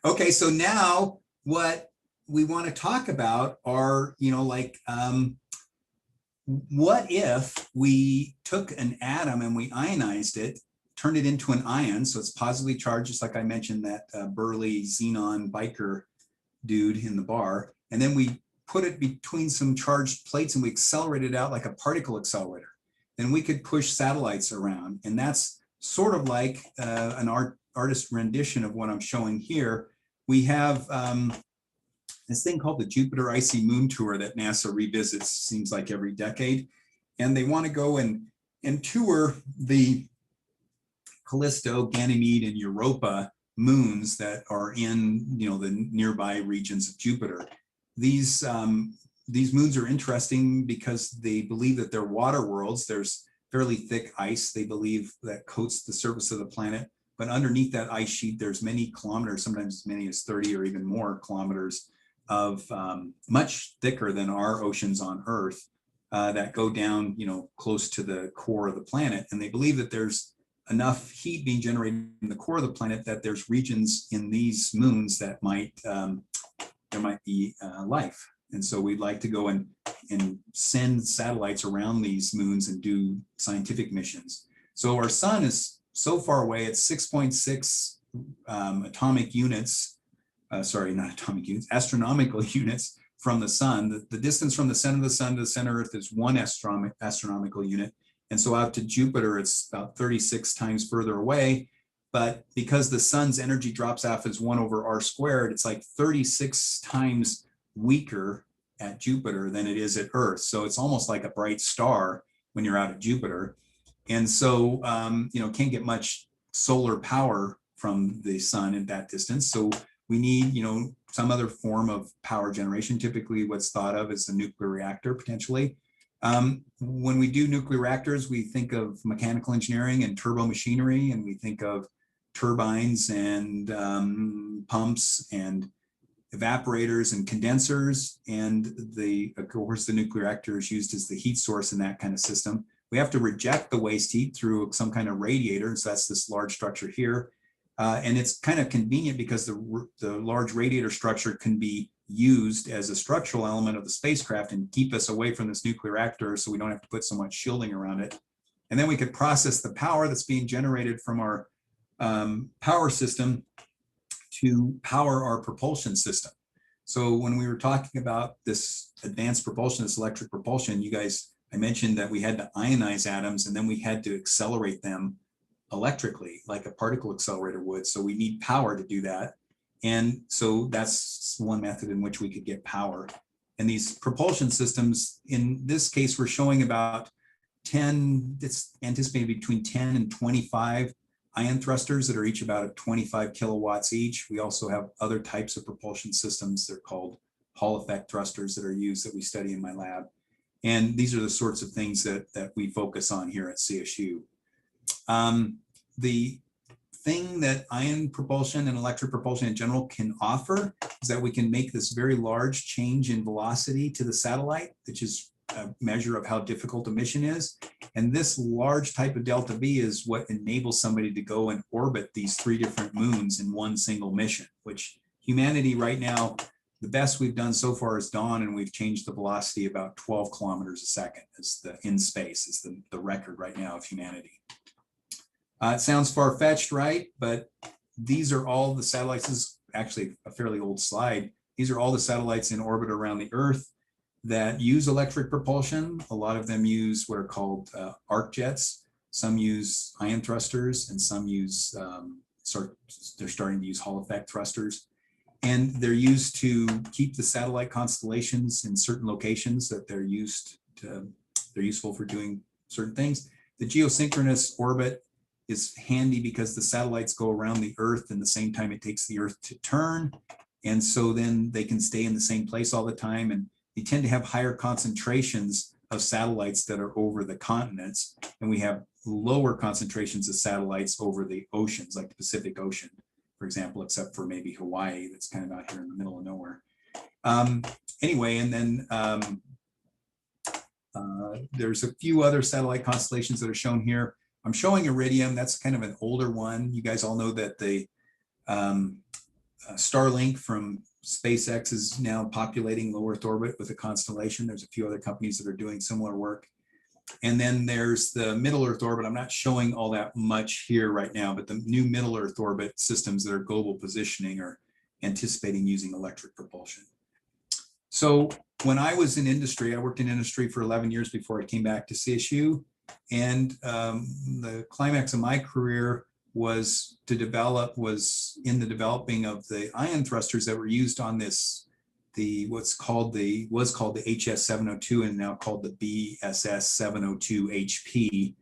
Okay, so now what we want to talk about are, what if we took an atom and we ionized it, turned it into an ion, so it's positively charged, just like I mentioned that burly xenon biker dude in the bar, and then we put it between some charged plates and we accelerate it out like a particle accelerator. Then we could push satellites around, and that's sort of like an artist rendition of what I'm showing here. We have this thing called the Jupiter Icy Moon Tour that NASA revisits, seems like every decade. And they want to go and tour the Callisto, Ganymede, and Europa moons that are in the nearby regions of Jupiter. These moons are interesting because they believe that they're water worlds. There's fairly thick ice, they believe, that coats the surface of the planet. But underneath that ice sheet, there's many kilometers, sometimes as many as 30 or even more kilometers of much thicker than our oceans on Earth that go down, close to the core of the planet. And they believe that there's enough heat being generated in the core of the planet that there's regions in these moons that there might be life. And so we'd like to go and send satellites around these moons and do scientific missions. So our sun is so far away, it's 6.6 atomic units, astronomical units from the sun. The distance from the center of the sun to the center of Earth is 1 astronomical unit. And so out to Jupiter, it's about 36 times further away. But because the sun's energy drops off as 1 over r squared, it's like 36 times weaker at Jupiter than it is at Earth. So it's almost like a bright star when you're out at Jupiter. And so, can't get much solar power from the sun at that distance. So we need, some other form of power generation. Typically what's thought of as a nuclear reactor, potentially. When we do nuclear reactors, we think of mechanical engineering and turbo machinery, and we think of turbines and pumps and evaporators and condensers, and of course the nuclear reactor is used as the heat source in that kind of system. We have to reject the waste heat through some kind of radiator, so that's this large structure here. And it's kind of convenient because the large radiator structure can be used as a structural element of the spacecraft and keep us away from this nuclear reactor, so we don't have to put so much shielding around it. And then we could process the power that's being generated from our power system to power our propulsion system. So when we were talking about this advanced propulsion, this electric propulsion, I mentioned that we had to ionize atoms and then we had to accelerate them electrically, like a particle accelerator would. So we need power to do that. And so that's one method in which we could get power. And these propulsion systems, in this case, we're showing about 10, it's anticipated between 10 and 25 ion thrusters that are each about 25 kilowatts each. We also have other types of propulsion systems. They're called Hall effect thrusters that are used that we study in my lab. And these are the sorts of things that we focus on here at CSU. The thing that ion propulsion and electric propulsion in general can offer is that we can make this very large change in velocity to the satellite, which is a measure of how difficult a mission is. And this large type of delta V is what enables somebody to go and orbit these 3 different moons in one single mission, which humanity right now, the best we've done so far is Dawn, and we've changed the velocity about 12 kilometers a second in space is the record right now of humanity. It sounds far-fetched, right? But these are all the satellites. This is actually a fairly old slide. These are all the satellites in orbit around the Earth that use electric propulsion. A lot of them use what are called arc jets. Some use ion thrusters, and some use, they're starting to use Hall effect thrusters. And they're used to keep the satellite constellations in certain locations that they're useful for doing certain things. The geosynchronous orbit is handy because the satellites go around the Earth in the same time it takes the Earth to turn. And so then they can stay in the same place all the time. And they tend to have higher concentrations of satellites that are over the continents. And we have lower concentrations of satellites over the oceans, like the Pacific Ocean, for example, except for maybe Hawaii, that's kind of out here in the middle of nowhere. Anyway, and then there's a few other satellite constellations that are shown here. I'm showing Iridium. That's kind of an older one. You guys all know that the Starlink from SpaceX is now populating low Earth orbit with a constellation. There's a few other companies that are doing similar work. And then there's the middle Earth orbit. I'm not showing all that much here right now, but the new middle Earth orbit systems that are global positioning are anticipating using electric propulsion. So when I was in industry, I worked in industry for 11 years before I came back to CSU. And the climax of my career was in the developing of the ion thrusters that were used on this, was called the HS702 and now called the BSS702 HP.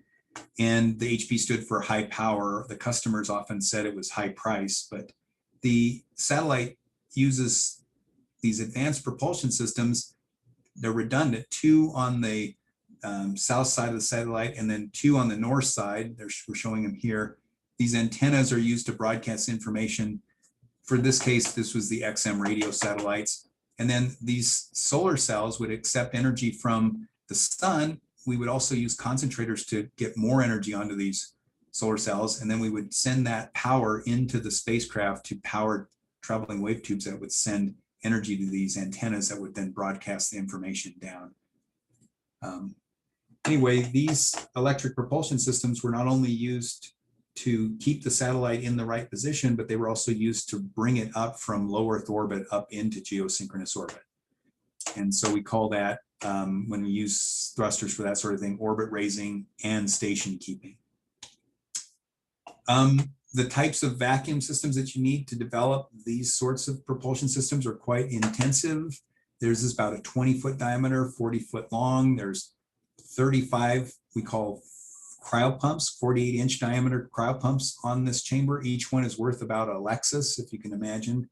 And the HP stood for high power. The customers often said it was high price, but the satellite uses these advanced propulsion systems. They're redundant, 2 on the south side of the satellite and then 2 on the north side. We're showing them here. These antennas are used to broadcast information. For this case, this was the XM radio satellites. And then these solar cells would accept energy from the sun. We would also use concentrators to get more energy onto these solar cells. And then we would send that power into the spacecraft to power traveling wave tubes that would send energy to these antennas that would then broadcast the information down. Anyway, these electric propulsion systems were not only used to keep the satellite in the right position, but they were also used to bring it up from low Earth orbit up into geosynchronous orbit. And so we call that, when we use thrusters for that sort of thing, orbit raising and station keeping. The types of vacuum systems that you need to develop these sorts of propulsion systems are quite intensive. There's this about a 20-foot diameter, 40-foot long. There's 35, we call cryopumps, 48-inch diameter cryopumps on this chamber. Each one is worth about a Lexus, if you can imagine.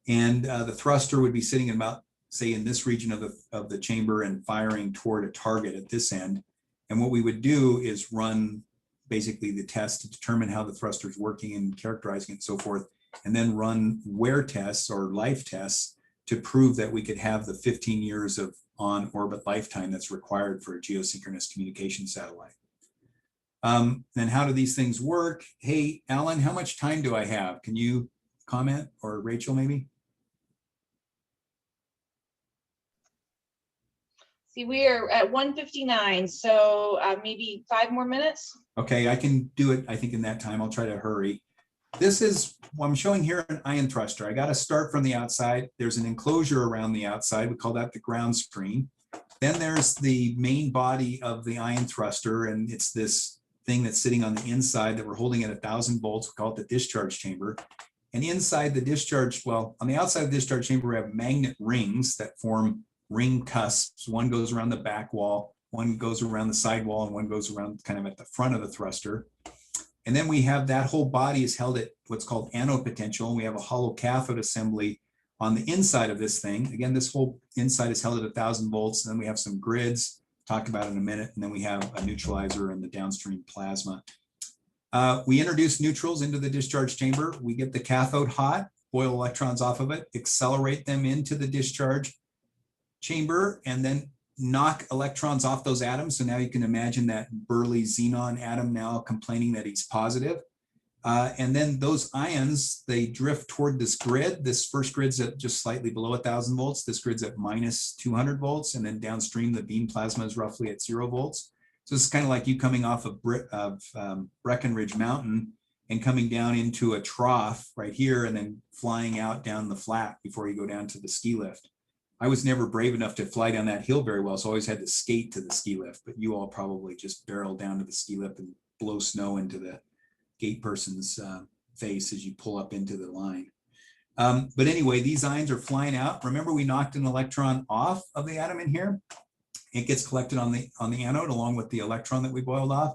And the thruster would be sitting in about, say, in this region of the chamber and firing toward a target at this end. And what we would do is run basically the test to determine how the thruster is working and characterizing it and so forth, and then run wear tests or life tests to prove that we could have the 15 years of on-orbit lifetime that's required for a geosynchronous communication satellite. And how do these things work? Hey, Alan, how much time do I have? Can you comment, or Rachel maybe? See, we are at 1:59, so maybe 5 more minutes. Okay, I can do it, I think, in that time. I'll try to hurry. This is what I'm showing here, an ion thruster. I got to start from the outside. There's an enclosure around the outside. We call that the ground screen. Then there's the main body of the ion thruster, and it's this thing that's sitting on the inside that we're holding at 1,000 volts. We call it the discharge chamber. And inside the discharge, well, on the outside of the discharge chamber, we have magnet rings that form ring cusps. One goes around the back wall, one goes around the side wall, and one goes around kind of at the front of the thruster. And then we have that whole body is held at what's called anode potential. And we have a hollow cathode assembly on the inside of this thing. Again, this whole inside is held at 1,000 volts. And then we have some grids, talk about it in a minute. And then we have a neutralizer and the downstream plasma. We introduce neutrals into the discharge chamber. We get the cathode hot, boil electrons off of it, accelerate them into the discharge chamber, and then knock electrons off those atoms. So now you can imagine that burly xenon atom now complaining that he's positive. And then those ions, they drift toward this grid. This first grid's at just slightly below 1,000 volts. This grid's at minus 200 volts. And then downstream, the beam plasma is roughly at 0 volts. So it's kind of like you coming off of Breckenridge Mountain and coming down into a trough right here and then flying out down the flat before you go down to the ski lift. I was never brave enough to fly down that hill very well, so I always had to skate to the ski lift, but you all probably just barrel down to the ski lift and blow snow into the gate person's face as you pull up into the line. But anyway, these ions are flying out. Remember, we knocked an electron off of the atom in here. It gets collected on the anode along with the electron that we boiled off.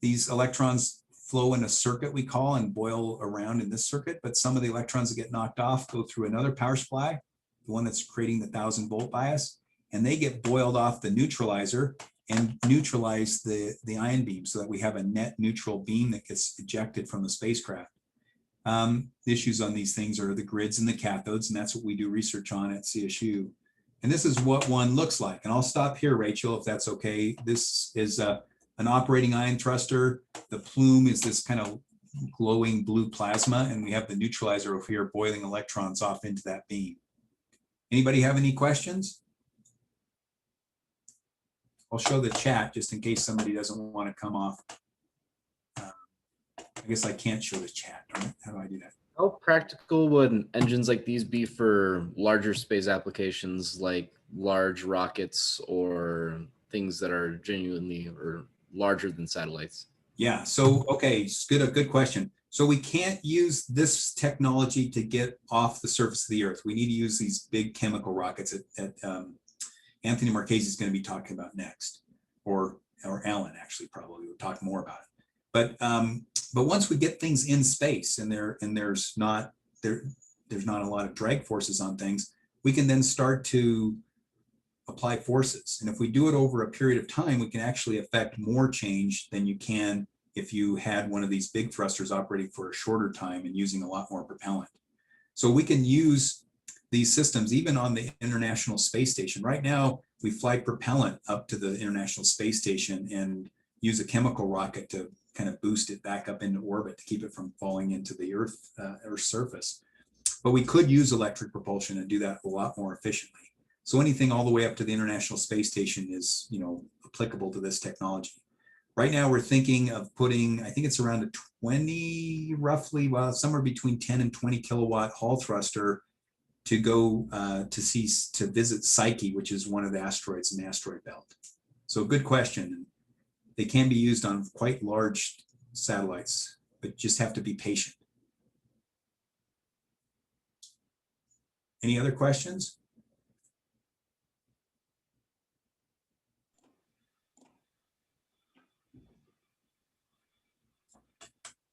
These electrons flow in a circuit we call and boil around in this circuit, but some of the electrons that get knocked off go through another power supply, the one that's creating the 1,000 volt bias, and they get boiled off the neutralizer and neutralize the ion beam so that we have a net neutral beam that gets ejected from the spacecraft. The issues on these things are the grids and the cathodes, and that's what we do research on at CSU. And this is what one looks like. And I'll stop here, Rachel, if that's okay. This is an operating ion thruster. The plume is this kind of glowing blue plasma, and we have the neutralizer over here boiling electrons off into that beam. Anybody have any questions? I'll show the chat just in case somebody doesn't want to come off. I guess I can't show the chat. How do I do that? How practical would engines like these be for larger space applications like large rockets or things that are genuinely or larger than satellites? Yeah, so, okay, good question. So we can't use this technology to get off the surface of the Earth. We need to use these big chemical rockets that Anthony Marchese is going to be talking about next, or Alan actually probably will talk more about it. But once we get things in space and there's not a lot of drag forces on things, we can then start to apply forces. And if we do it over a period of time, we can actually affect more change than you can if you had one of these big thrusters operating for a shorter time and using a lot more propellant. So we can use these systems even on the International Space Station. Right now, we fly propellant up to the International Space Station and use a chemical rocket to kind of boost it back up into orbit to keep it from falling into the Earth's surface. But we could use electric propulsion and do that a lot more efficiently. So anything all the way up to the International Space Station is, applicable to this technology. Right now, we're thinking of putting, I think it's around a 20, roughly, well, somewhere between 10 and 20 kilowatt Hall thruster to go to visit Psyche, which is one of the asteroids in the asteroid belt. So good question. They can be used on quite large satellites, but just have to be patient. Any other questions?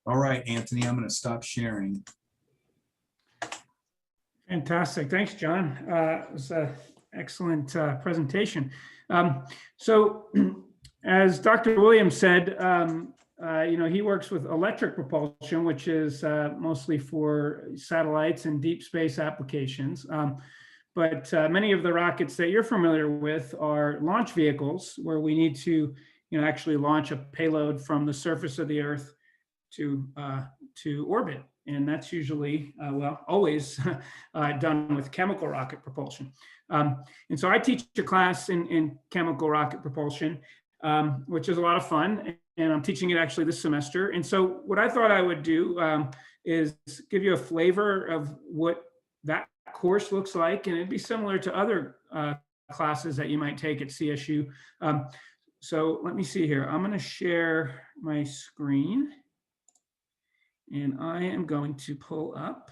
All right, Anthony, I'm going to stop sharing. Fantastic. Thanks, John. It was an excellent presentation. So as Dr. Williams said, he works with electric propulsion, which is mostly for satellites and deep space applications. But many of the rockets that you're familiar with are launch vehicles where we need to actually launch a payload from the surface of the Earth to orbit. And that's usually, always done with chemical rocket propulsion. And so I teach a class in chemical rocket propulsion, which is a lot of fun. And I'm teaching it actually this semester. And so what I thought I would do is give you a flavor of what that course looks like. And it'd be similar to other classes that you might take at CSU. So let me see here. I'm going to share my screen. And I am going to pull up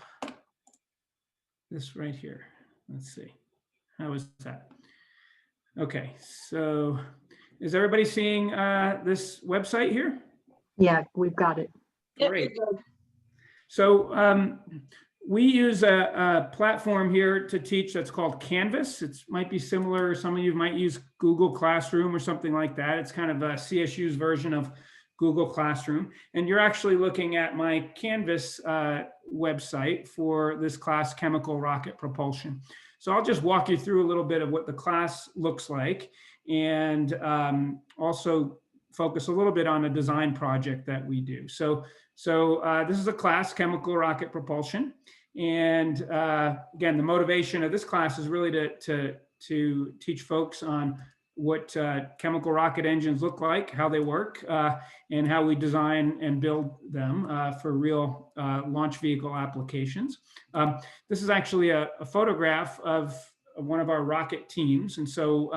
this right here. Let's see. How is that? Okay, so is everybody seeing this website here? Yeah, we've got it. Yep, Great. you're good. So we use a platform here to teach that's called Canvas. It might be similar. Some of you might use Google Classroom or something like that. It's kind of a CSU's version of Google Classroom. And you're actually looking at my Canvas website for this class, Chemical Rocket Propulsion. So I'll just walk you through a little bit of what the class looks like, and also focus a little bit on a design project that we do. So this is a class, Chemical Rocket Propulsion. And again, the motivation of this class is really to teach folks on what chemical rocket engines look like, how they work, and how we design and build them for real launch vehicle applications. This is actually a photograph of one of our rocket teams. And so,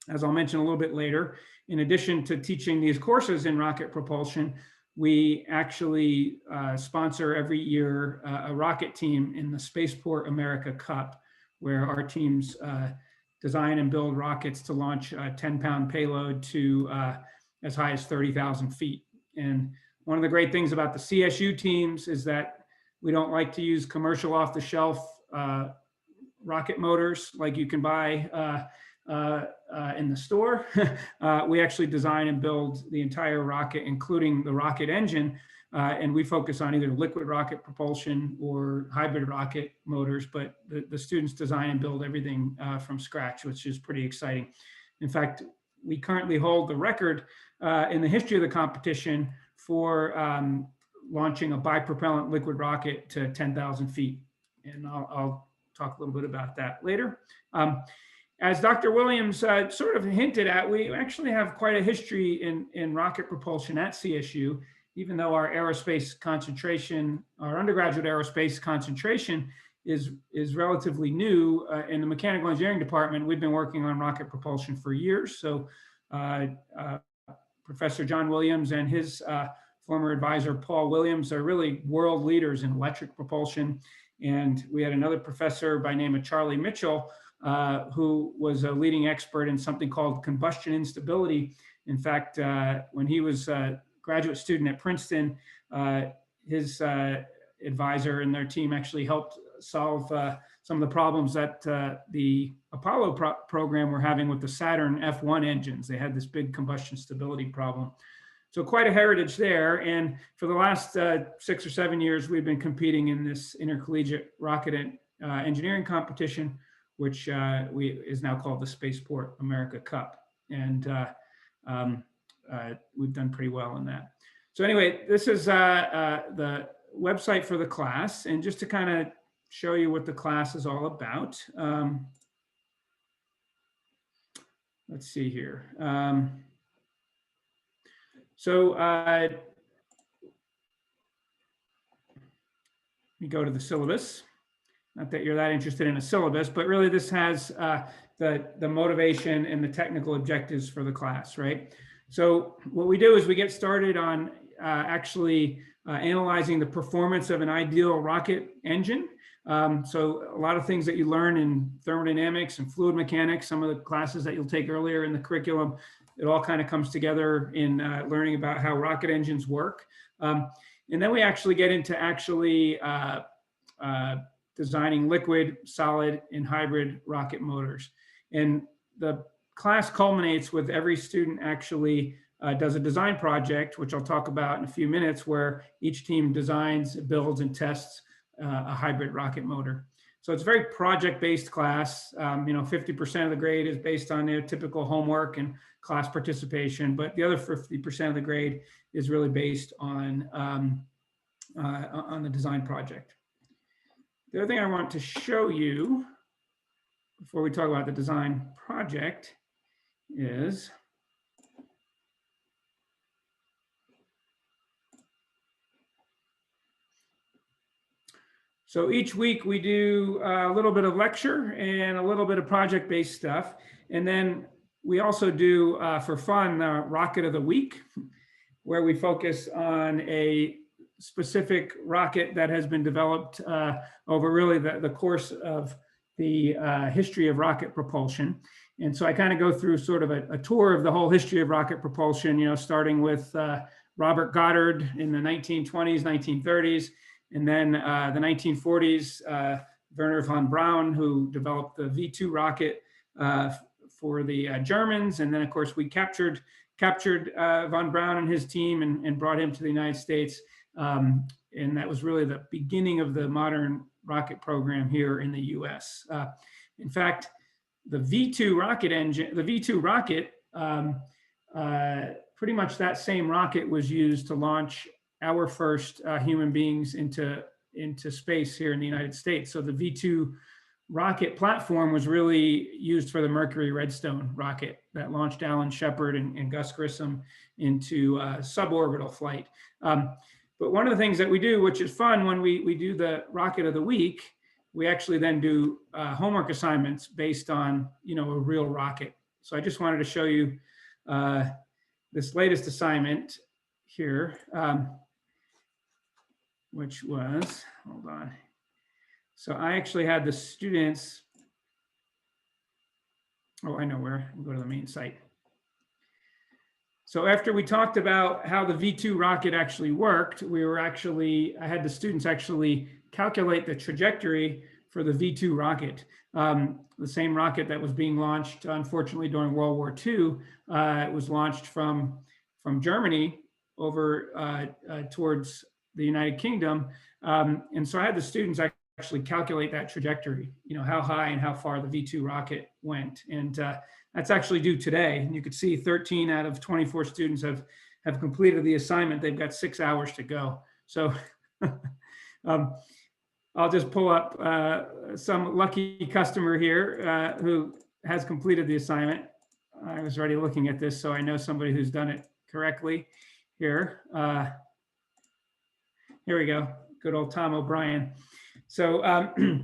as I'll mention a little bit later, in addition to teaching these courses in rocket propulsion, we actually sponsor every year a rocket team in the Spaceport America Cup, where our teams design and build rockets to launch a 10-pound payload to as high as 30,000 feet. And one of the great things about the CSU teams is that we don't like to use commercial off-the-shelf rocket motors like you can buy in the store. We actually design and build the entire rocket, including the rocket engine. And we focus on either liquid rocket propulsion or hybrid rocket motors, but the students design and build everything from scratch, which is pretty exciting. In fact, we currently hold the record in the history of the competition for launching a bipropellant liquid rocket to 10,000 feet. And I'll talk a little bit about that later. As Dr. Williams sort of hinted at, we actually have quite a history in rocket propulsion at CSU, even though our aerospace concentration, our undergraduate aerospace concentration is relatively new. In the mechanical engineering department, we've been working on rocket propulsion for years. So Professor John Williams and his former advisor, Paul Williams, are really world leaders in electric propulsion. And we had another professor by name of Charlie Mitchell, who was a leading expert in something called combustion instability. In fact, when he was a graduate student at Princeton, his advisor and their team actually helped solve some of the problems that the Apollo program were having with the Saturn F1 engines. They had this big combustion stability problem. So quite a heritage there. And for the last 6 or 7 years, we've been competing in this intercollegiate rocket engineering competition, which is now called the Spaceport America Cup. And we've done pretty well in that. So anyway, this is the website for the class. And just to kind of show you what the class is all about. Let's see here. Let me go to the syllabus. Not that you're that interested in a syllabus, but really this has the motivation and the technical objectives for the class, right? So what we do is we get started on actually analyzing the performance of an ideal rocket engine. So a lot of things that you learn in thermodynamics and fluid mechanics, some of the classes that you'll take earlier in the curriculum, it all kind of comes together in learning about how rocket engines work. And then we actually get into designing liquid, solid, and hybrid rocket motors. And the class culminates with every student actually does a design project, which I'll talk about in a few minutes, where each team designs, builds, and tests a hybrid rocket motor. So it's a very project-based class. 50% of the grade is based on their typical homework and class participation, but the other 50% of the grade is really based on the design project. The other thing I want to show you before we talk about the design project is so each week we do a little bit of lecture and a little bit of project-based stuff. And then we also do, for fun, the Rocket of the Week, where we focus on a specific rocket that has been developed over really the course of the history of rocket propulsion. And so I kind of go through sort of a tour of the whole history of rocket propulsion, starting with Robert Goddard in the 1920s, 1930s, and then the 1940s, Werner von Braun, who developed the V2 rocket for the Germans. And then, of course, we captured von Braun and his team and brought him to the United States. And that was really the beginning of the modern rocket program here in the US. In fact, the V2 rocket engine, the V2 rocket, pretty much that same rocket was used to launch our first human beings into space here in the United States. So the V2 rocket platform was really used for the Mercury Redstone rocket that launched Alan Shepard and Gus Grissom into suborbital flight. But one of the things that we do, which is fun when we do the Rocket of the Week, we actually then do homework assignments based on, a real rocket. So I just wanted to show you this latest assignment here, which was, hold on. So I actually had the students, I know where, I'll go to the main site. So after we talked about how the V2 rocket actually worked, I had the students actually calculate the trajectory for the V2 rocket. The same rocket that was being launched, unfortunately, during World War II. It was launched from Germany over towards the United Kingdom. And so I had the students actually calculate that trajectory, how high and how far the V2 rocket went. And that's actually due today. And you could see 13 out of 24 students have completed the assignment. They've got 6 hours to go. So I'll just pull up some lucky customer here who has completed the assignment. I was already looking at this, so I know somebody who's done it correctly here. Here we go. Good old Tom O'Brien. So this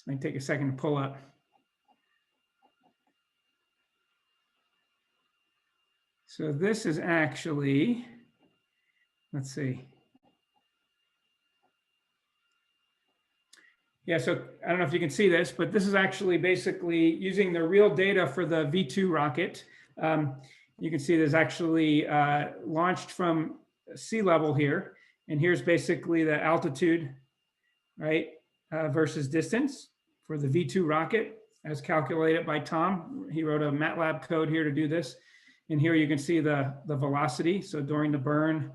might take a second to pull up. So this is actually, let's see. Yeah, so I don't know if you can see this, but this is actually basically using the real data for the V2 rocket. You can see there's actually launched from sea level here. And here's basically the altitude, right, versus distance for the V2 rocket as calculated by Tom. He wrote a MATLAB code here to do this. And here you can see the velocity. So during the burn,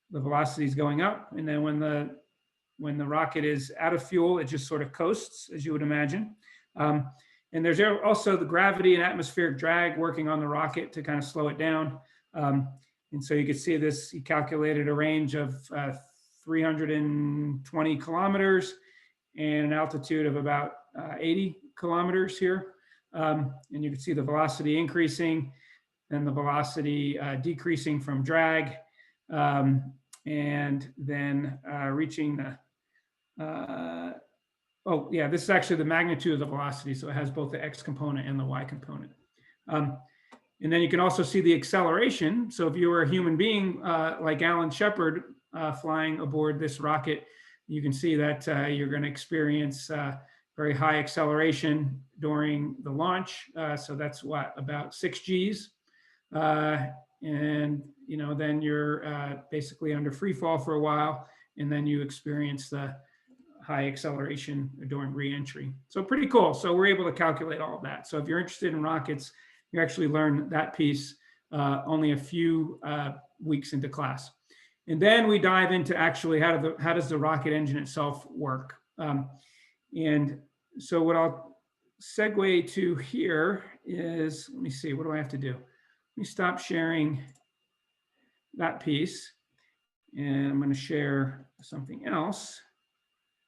the velocity is going up. And then when the rocket is out of fuel, it just sort of coasts, as you would imagine. And there's also the gravity and atmospheric drag working on the rocket to kind of slow it down. And so you can see this, he calculated a range of 320 kilometers and an altitude of about 80 kilometers here. And you can see the velocity increasing and the velocity decreasing from drag, and then reaching the, this is actually the magnitude of the velocity. So it has both the X component and the Y component. And then you can also see the acceleration. So if you were a human being like Alan Shepard flying aboard this rocket, you can see that you're going to experience very high acceleration during the launch. So that's what, about 6 Gs. And then you're basically under free fall for a while, and then you experience the high acceleration during re-entry. So pretty cool. So we're able to calculate all of that. So if you're interested in rockets, you actually learn that piece only a few weeks into class. And then we dive into actually how does the rocket engine itself work. And so what I'll segue to here is, let me see, what do I have to do? Let me stop sharing that piece. And I'm going to share something else,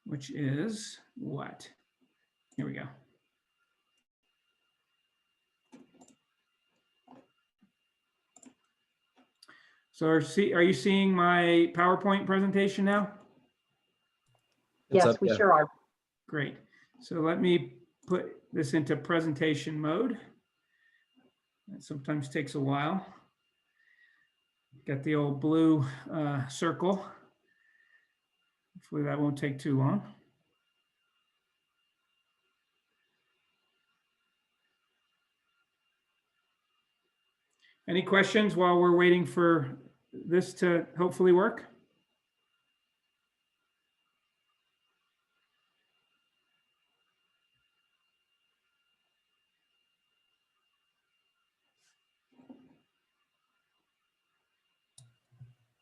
which is what? Here we go. So are you seeing my PowerPoint presentation now? Yes, we sure are. Great. So let me put this into presentation mode. That sometimes takes a while. Got the old blue circle. Hopefully that won't take too long. Any questions while we're waiting for this to hopefully work?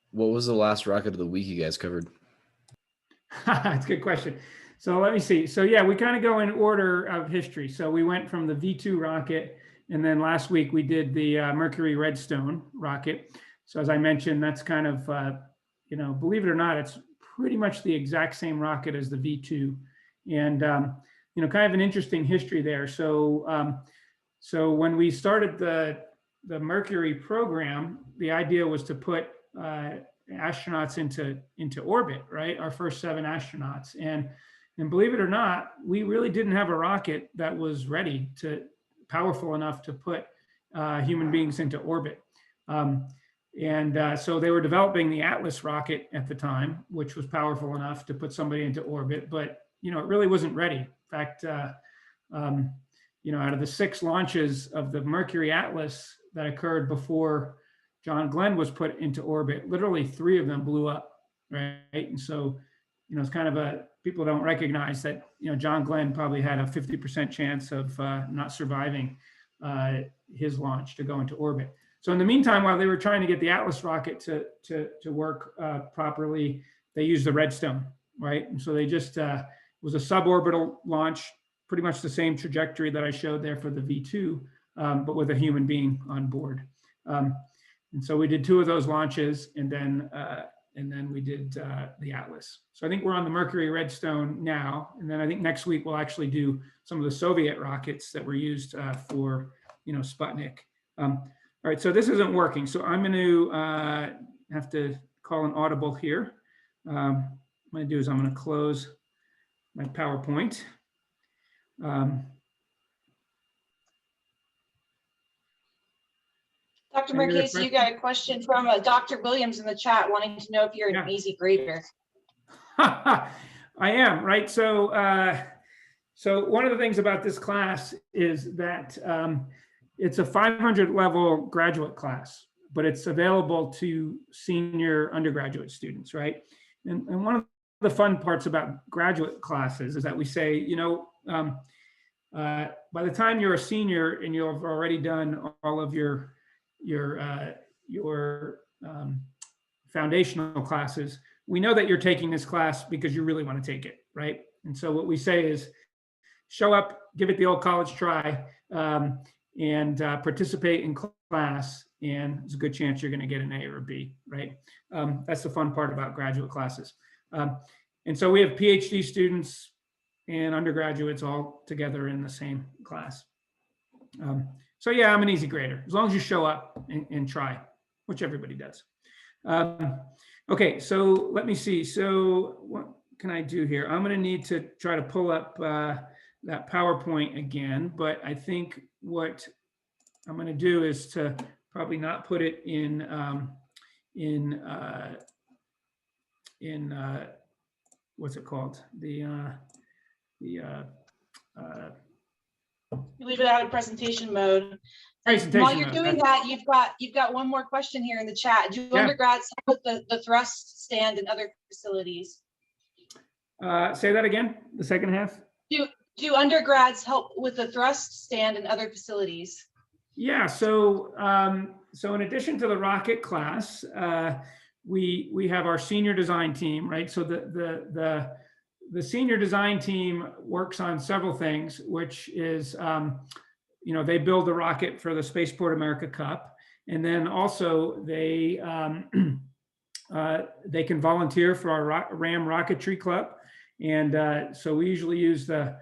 What was the last rocket of the week you guys covered? That's a good question. So let me see. So yeah, we kind of go in order of history. So we went from the V2 rocket, and then last week we did the Mercury Redstone rocket. So as I mentioned, that's kind of, believe it or not, it's pretty much the exact same rocket as the V2. And, kind of an interesting history there. So, so when we started the Mercury program, the idea was to put astronauts into orbit, right? Our first 7 astronauts. And believe it or not, we really didn't have a rocket that was ready powerful enough to put human beings into orbit. So they were developing the Atlas rocket at the time, which was powerful enough to put somebody into orbit, but it really wasn't ready. In fact, out of the 6 launches of the Mercury Atlas that occurred before John Glenn was put into orbit, literally 3 of them blew up, right? And so, it's kind of people don't recognize that, John Glenn probably had a 50% chance of not surviving his launch to go into orbit. So in the meantime, while they were trying to get the Atlas rocket to work properly, they used the Redstone, right? And so they just, it was a suborbital launch, pretty much the same trajectory that I showed there for the V2, but with a human being on board. And so we did 2 of those launches, and then we did the Atlas. So I think we're on the Mercury Redstone now, and then I think next week we'll actually do some of the Soviet rockets that were used for, Sputnik. All right, so this isn't working, so I'm going to have to call an audible here. What I'm going to do is I'm going to close my PowerPoint. Dr. Marchese, you got a question from Dr. Williams in the chat wanting to know if you're an easy grader. I am, right? So, so one of the things about this class is that it's a 500 level graduate class, but it's available to senior undergraduate students, right? And one of the fun parts about graduate classes is that we say, by the time you're a senior and you've already done all of your foundational classes, we know that you're taking this class because you really want to take it, right? And so what we say is show up, give it the old college try, and participate in class, and there's a good chance you're going to get an A or a B, right? That's the fun part about graduate classes. And so we have PhD students and undergraduates all together in the same class. So yeah, I'm an easy grader, as long as you show up and try, which everybody does. Okay, so let me see. So what can I do here? I'm going to need to try to pull up that PowerPoint again, but I think what I'm going to do is to probably not put it in what's it called? You leave it out of presentation mode. While you're doing that, you've got one more question here in the chat. Do undergrads help with the thrust stand and other facilities? Say that again, the second half. Do undergrads help with the thrust stand and other facilities? Yeah, so so in addition to the rocket class, we have our senior design team, right? So the senior design team works on several things, which is, they build the rocket for the Spaceport America Cup, and then also they can volunteer for our RAM Rocketry Club, and so we usually use the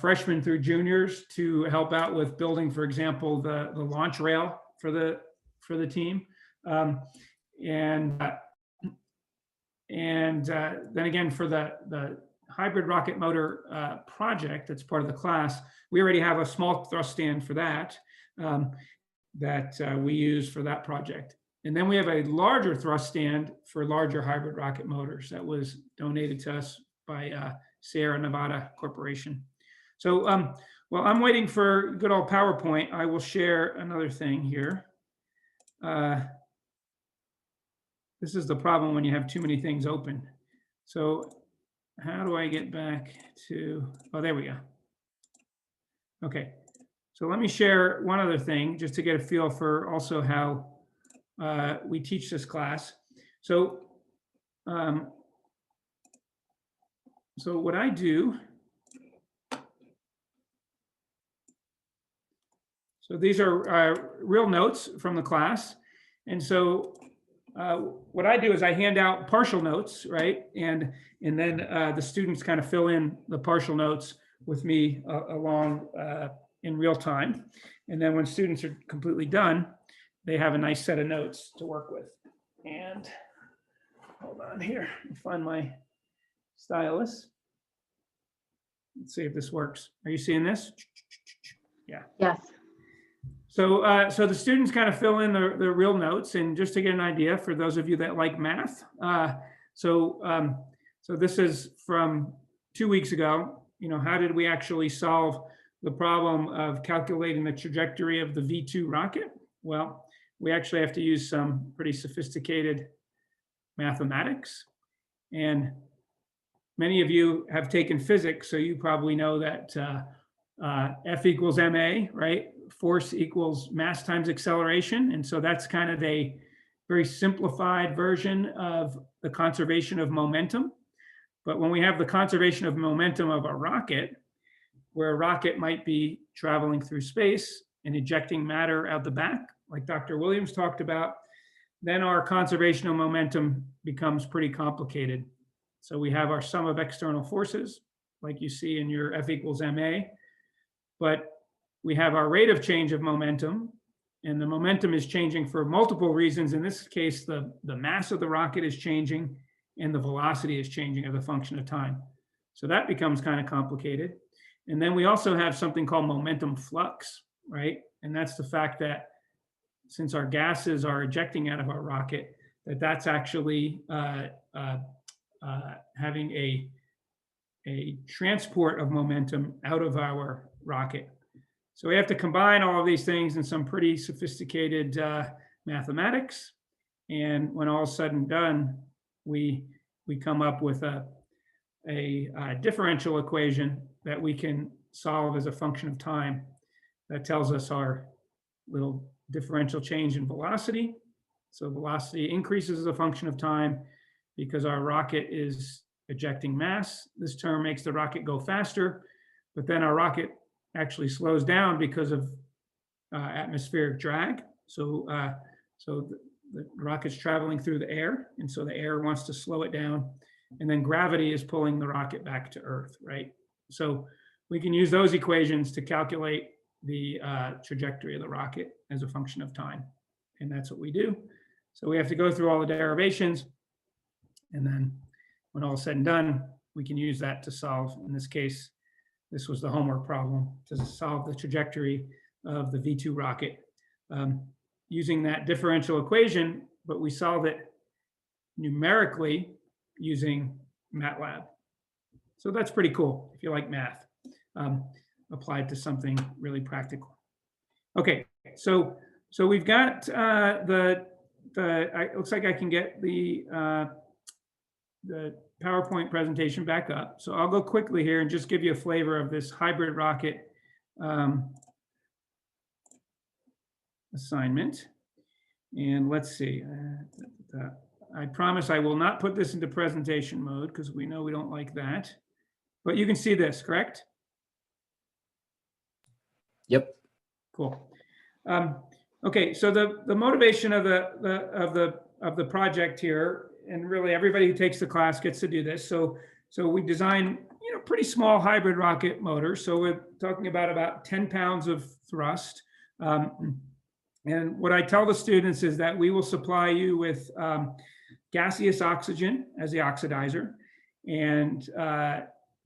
freshmen through juniors to help out with building, for example, the launch rail for the team, and then again, for the hybrid rocket motor project that's part of the class, we already have a small thrust stand for that we use for that project. And then we have a larger thrust stand for larger hybrid rocket motors that was donated to us by Sierra Nevada Corporation. So Well, I'm waiting for good old PowerPoint. I will share another thing here. This is the problem when you have too many things open. So how do I get back to, oh, there we go. Okay, so let me share one other thing just to get a feel for also how we teach this class. So, so what I do, so these are real notes from the class. And so what I do is I hand out partial notes, right? And then the students kind of fill in the partial notes with me along in real time. And then when students are completely done, they have a nice set of notes to work with. And hold on here, find my stylus. Let's see if this works. Are you seeing this? Yeah. Yes. So, so the students kind of fill in the real notes, and just to get an idea for those of you that like math. So this is from 2 weeks ago. You know, how did we actually solve the problem of calculating the trajectory of the V2 rocket? Well, we actually have to use some pretty sophisticated mathematics. And many of you have taken physics, so you probably know that F equals ma, right? Force equals mass times acceleration. And so that's kind of a very simplified version of the conservation of momentum. But when we have the conservation of momentum of a rocket, where a rocket might be traveling through space and ejecting matter out the back, like Dr. Williams talked about, then our conservation of momentum becomes pretty complicated. So we have our sum of external forces, like you see in your F equals ma, but we have our rate of change of momentum, and the momentum is changing for multiple reasons. In this case, the mass of the rocket is changing and the velocity is changing as a function of time. So that becomes kind of complicated. And then we also have something called momentum flux, right? And that's the fact that since our gases are ejecting out of our rocket, that's actually having a transport of momentum out of our rocket. So we have to combine all of these things in some pretty sophisticated mathematics. And when all is said and done, we come up with a differential equation that we can solve as a function of time that tells us our little differential change in velocity. So velocity increases as a function of time because our rocket is ejecting mass. This term makes the rocket go faster, but then our rocket actually slows down because of atmospheric drag. So the rocket's traveling through the air, and so the air wants to slow it down, and then gravity is pulling the rocket back to Earth, right? So we can use those equations to calculate the trajectory of the rocket as a function of time, and that's what we do. So we have to go through all the derivations, and then when all is said and done, we can use that to solve, in this case, this was the homework problem, to solve the trajectory of the V2 rocket using that differential equation, but we solve it numerically using MATLAB. So that's pretty cool if you like math, applied to something really practical. Okay, so we've got it looks like I can get the PowerPoint presentation back up. So I'll go quickly here and just give you a flavor of this hybrid rocket assignment. And let's see. I promise I will not put this into presentation mode because we know we don't like that. But you can see this, correct? Yep. Cool. Okay, so the motivation of the project here, and really everybody who takes the class gets to do this. So we design, pretty small hybrid rocket motors. So we're talking about 10 pounds of thrust. And what I tell the students is that we will supply you with gaseous oxygen as the oxidizer. And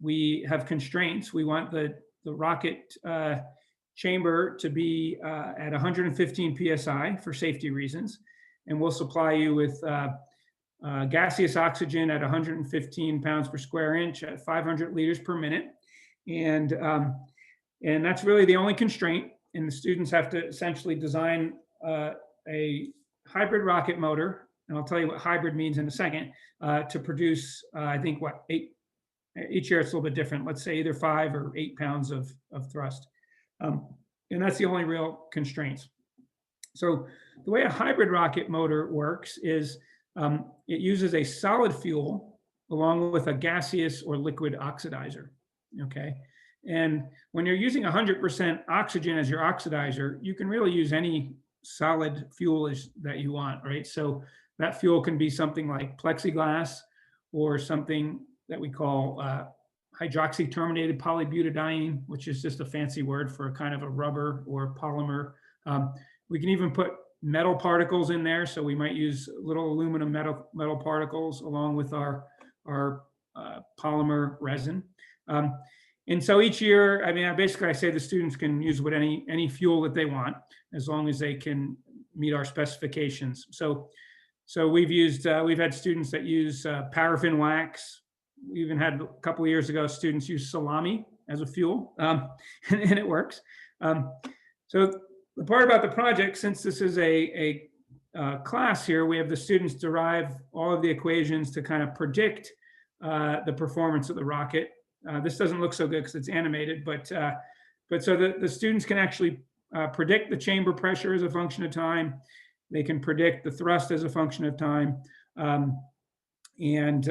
we have constraints. We want the rocket chamber to be at 115 PSI for safety reasons. And we'll supply you with gaseous oxygen at 115 pounds per square inch at 500 liters per minute. And And that's really the only constraint. And the students have to essentially design a hybrid rocket motor, and I'll tell you what hybrid means in a second, to produce, I think, what, each year it's a little bit different. Let's say either 5 or 8 pounds of thrust. And that's the only real constraints. So the way a hybrid rocket motor works is it uses a solid fuel along with a gaseous or liquid oxidizer, okay? And when you're using 100% oxygen as your oxidizer, you can really use any solid fuel that you want, right? So that fuel can be something like plexiglass or something that we call hydroxy-terminated polybutadiene, which is just a fancy word for a kind of a rubber or polymer. We can even put metal particles in there. So we might use little aluminum metal particles along with our polymer resin. And so each year, I mean, basically I say the students can use any fuel that they want, as long as they can meet our specifications. So we've had students that use paraffin wax. We even had a couple of years ago, students use salami as a fuel, and it works. So the part about the project, since this is a class here, we have the students derive all of the equations to kind of predict the performance of the rocket. This doesn't look so good because it's animated, but so the students can actually predict the chamber pressure as a function of time. They can predict the thrust as a function of time, and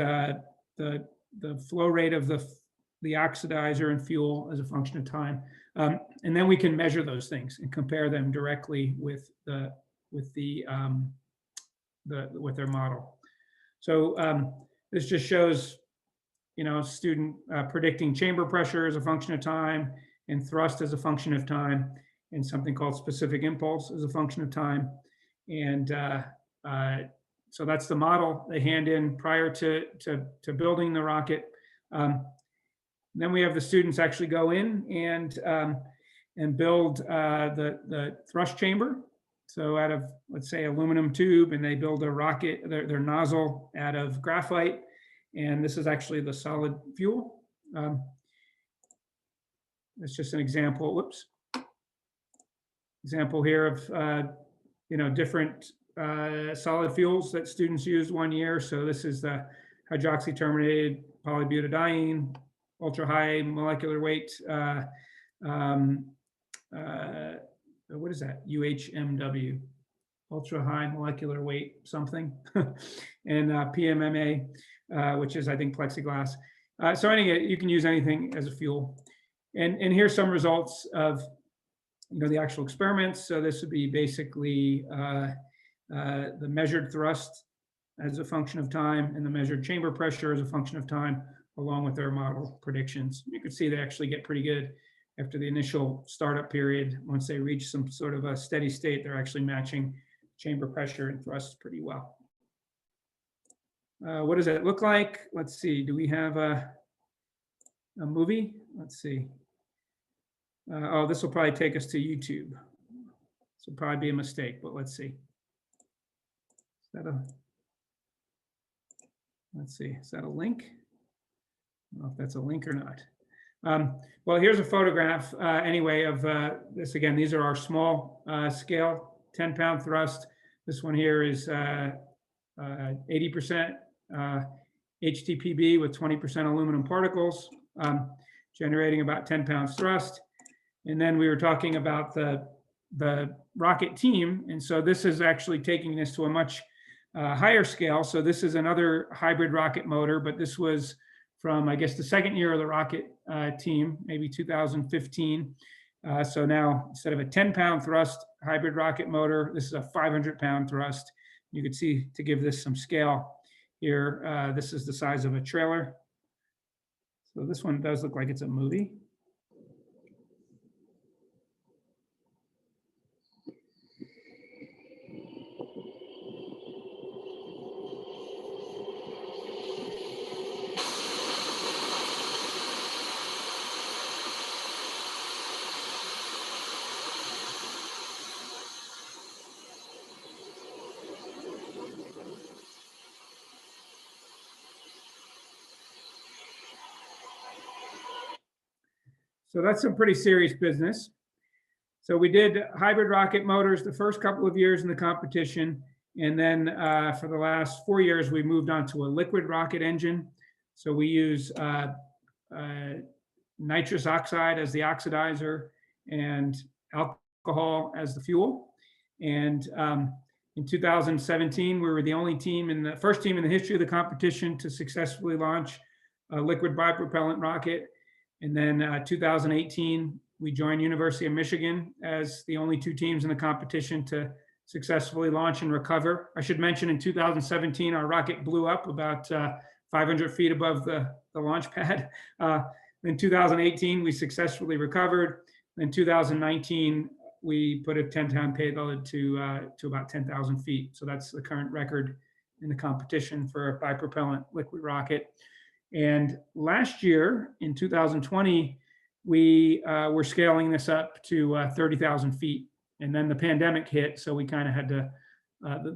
the flow rate of the oxidizer and fuel as a function of time. And then we can measure those things and compare them directly with their model. So this just shows, student predicting chamber pressure as a function of time and thrust as a function of time, and something called specific impulse as a function of time. And so that's the model they hand in prior to building the rocket. Then we have the students actually go in and build the thrust chamber. So out of, let's say, aluminum tube, and they build a rocket, their nozzle out of graphite. And this is actually the solid fuel. It's just an example, whoops. Example here of, different solid fuels that students used one year. So this is the hydroxy-terminated polybutadiene, ultra high molecular weight, what is that? UHMW, ultra high molecular weight something, and PMMA, which is, I think, plexiglass. So anyway, you can use anything as a fuel. And here's some results of the actual experiments. So this would be basically the measured thrust as a function of time and the measured chamber pressure as a function of time, along with their model predictions. You can see they actually get pretty good after the initial startup period. Once they reach some sort of a steady state, they're actually matching chamber pressure and thrust pretty well. What does it look like? Let's see, do we have a movie? Let's see. Oh, this will probably take us to YouTube. This will probably be a mistake, but let's see. Let's see, is that a link? I don't know if that's a link or not. Well, here's a photograph anyway of this. Again, these are our small scale 10-pound thrust. This one here is 80% HTPB with 20% aluminum particles, generating about 10 pounds thrust. And then we were talking about the rocket team. And so this is actually taking this to a much higher scale. So this is another hybrid rocket motor, but this was from, I guess, the second year of the rocket team, maybe 2015. So now, instead of a 10-pound thrust hybrid rocket motor, this is a 500-pound thrust. You could see, to give this some scale here, this is the size of a trailer. So this one does look like it's a movie. So that's some pretty serious business. So we did hybrid rocket motors the first couple of years in the competition. And then for the last 4 years, we moved on to a liquid rocket engine. So we use nitrous oxide as the oxidizer and alcohol as the fuel. And in 2017, we were the only team in the first team in the history of the competition to successfully launch a liquid bipropellant rocket. And then 2018, we joined University of Michigan as the only 2 teams in the competition to successfully launch and recover. I should mention in 2017, our rocket blew up about 500 feet above the launch pad. In 2018, we successfully recovered. In 2019, we put a 10-ton payload to about 10,000 feet. So that's the current record in the competition for a bipropellant liquid rocket. And last year, in 2020, we were scaling this up to 30,000 feet. And then the pandemic hit, so we kind of had to,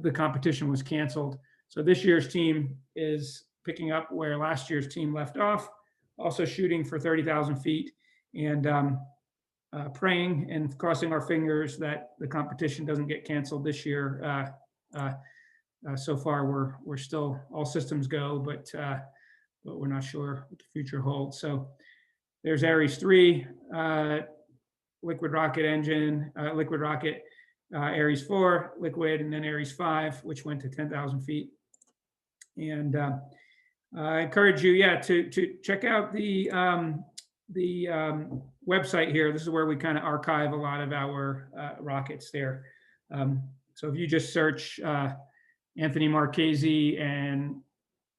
the competition was canceled. So this year's team is picking up where last year's team left off, also shooting for 30,000 feet and praying and crossing our fingers that the competition doesn't get canceled this year. So far, we're still all systems go, but we're not sure what the future holds. So there's Ares 3, liquid rocket engine, liquid rocket, Ares 4, liquid, and then Ares 5, which went to 10,000 feet. And I encourage you, to check out the website here. This is where we kind of archive a lot of our rockets there. So if you just search Anthony Marchese and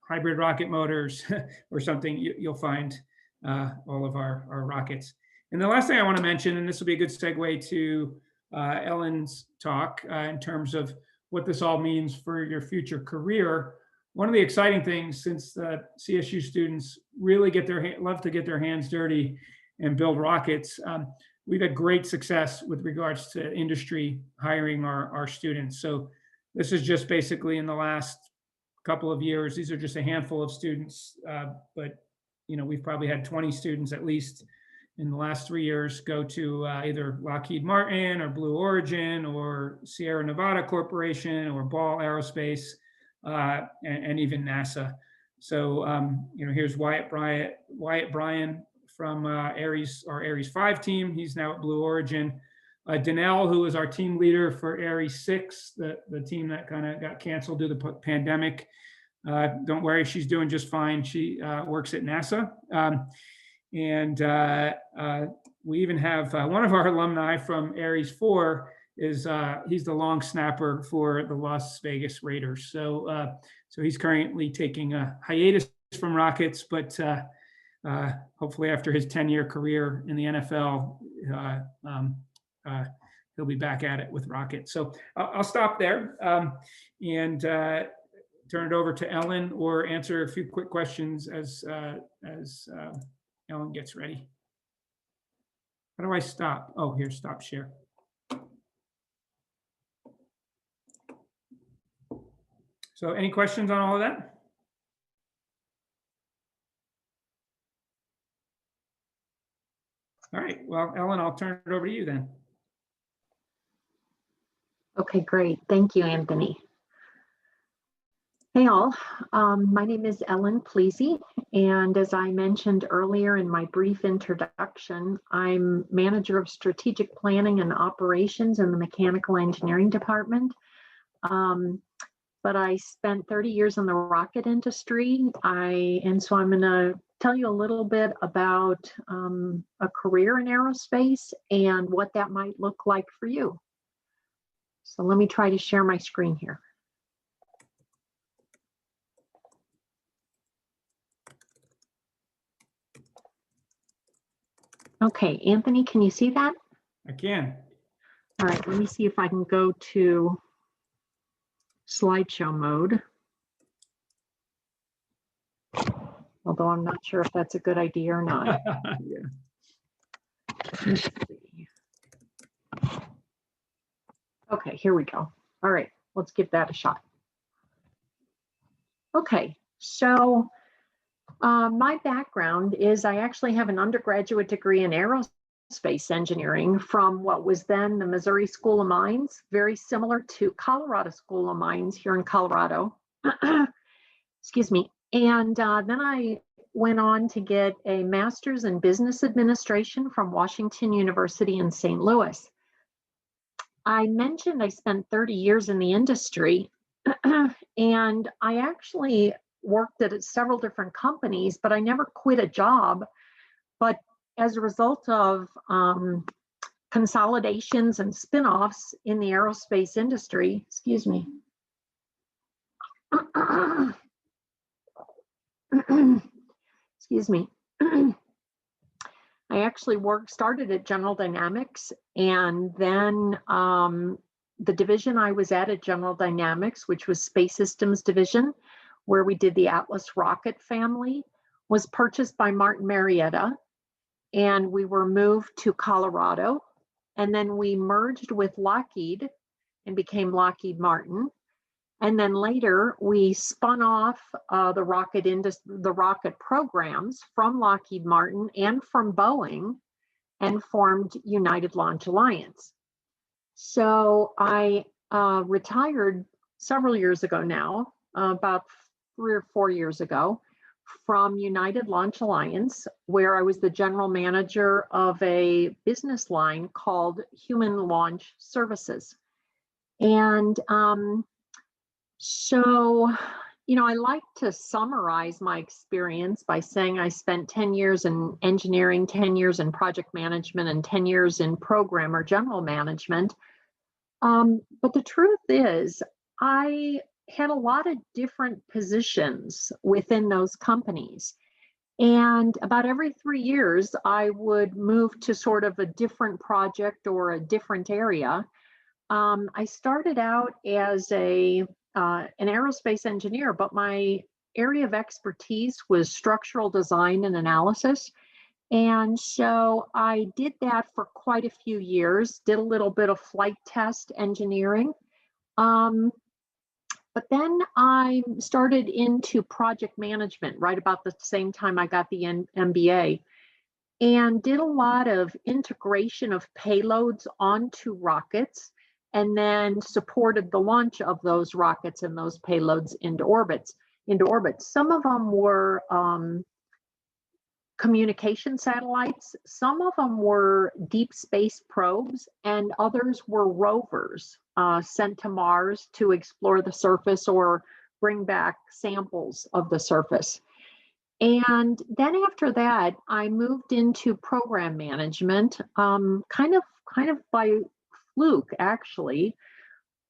hybrid rocket motors or something, you'll find all of our rockets. And the last thing I want to mention, and this will be a good segue to Ellen's talk in terms of what this all means for your future career. One of the exciting things, since the CSU students really love to get their hands dirty and build rockets, we've had great success with regards to industry hiring our students. So this is just basically in the last couple of years. These are just a handful of students, but we've probably had 20 students at least in the last 3 years go to either Lockheed Martin or Blue Origin or Sierra Nevada Corporation or Ball Aerospace and even NASA. So here's Wyatt Bryan from Ares, our Ares 5 team. He's now at Blue Origin. Danelle, who is our team leader for Ares 6, the team that kind of got canceled due to the pandemic. Don't worry, she's doing just fine. She works at NASA. And we even have one of our alumni from Ares 4 is he's the long snapper for the Las Vegas Raiders. So he's currently taking a hiatus from rockets, but hopefully after his 10-year career in the NFL, he'll be back at it with rockets. So I'll stop there and turn it over to Ellen or answer a few quick questions as Ellen gets ready. How do I stop? Oh, here, stop share. So any questions on all of that? All right, well, Ellen, I'll turn it over to you then. Okay, great. Thank you, Anthony. Hey all, my name is Ellen Pleasy, and as I mentioned earlier in my brief introduction, I'm Manager of Strategic Planning and Operations in the Mechanical Engineering Department. But I spent 30 years in the rocket industry, and so I'm going to tell you a little bit about a career in aerospace and what that might look like for you. So let me try to share my screen here. Okay, Anthony, can you see that? I can. All right, let me see if I can go to slideshow mode. Although I'm not sure if that's a good idea or not. Yeah. Let's see. Okay, here we go. All right, let's give that a shot. Okay, so My background is I actually have an undergraduate degree in aerospace engineering from what was then the Missouri School of Mines, very similar to Colorado School of Mines here in Colorado. Excuse me. And then I went on to get a master's in business administration from Washington University in St. Louis. I mentioned I spent 30 years in the industry, and I actually worked at several different companies, but I never quit a job. But as a result of consolidations and spinoffs in the aerospace industry, excuse me. Excuse me. I actually started at General Dynamics, and then the division I was at General Dynamics, which was Space Systems Division, where we did the Atlas rocket family, was purchased by Martin Marietta, and we were moved to Colorado, and then we merged with Lockheed and became Lockheed Martin. And then later we spun off the rocket programs from Lockheed Martin and from Boeing and formed United Launch Alliance. So I retired several years ago now, about 3 or 4 years ago, from United Launch Alliance, where I was the general manager of a business line called Human Launch Services. And so, I like to summarize my experience by saying I spent 10 years in engineering, 10 years in project management, and 10 years in program or general management. But the truth is, I had a lot of different positions within those companies. And about every 3 years, I would move to sort of a different project or a different area. I started out as an aerospace engineer, but my area of expertise was structural design and analysis. And so I did that for quite a few years, did a little bit of flight test engineering. But then I started into project management right about the same time I got the MBA, and did a lot of integration of payloads onto rockets, and then supported the launch of those rockets and those payloads into orbit. Some of them were communication satellites, some of them were deep space probes, and others were rovers sent to Mars to explore the surface or bring back samples of the surface. And then after that, I moved into program management, kind of by fluke, actually.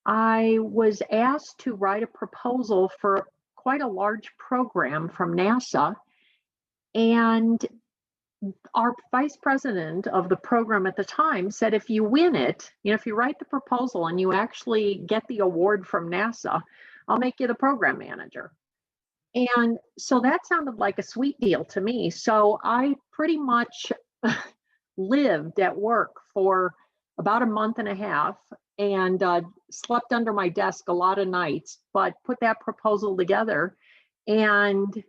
I was asked to write a proposal for quite a large program from NASA. And our vice president of the program at the time said, if you win it, if you write the proposal and you actually get the award from NASA, I'll make you the program manager. And so that sounded like a sweet deal to me. So I pretty much lived at work for about a month and a half and slept under my desk a lot of nights, but put that proposal together and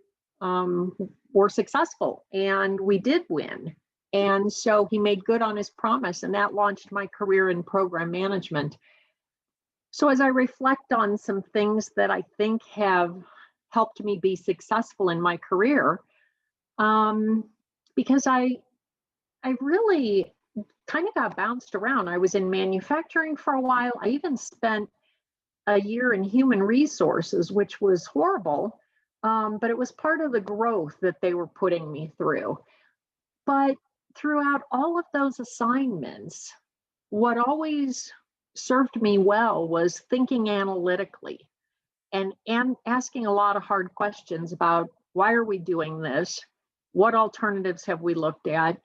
were successful, and we did win. And so he made good on his promise, and that launched my career in program management. So as I reflect on some things that I think have helped me be successful in my career, because I really kind of got bounced around. I was in manufacturing for a while. I even spent a year in human resources, which was horrible. But it was part of the growth that they were putting me through. But throughout all of those assignments, what always served me well was thinking analytically and asking a lot of hard questions about why are we doing this? What alternatives have we looked at?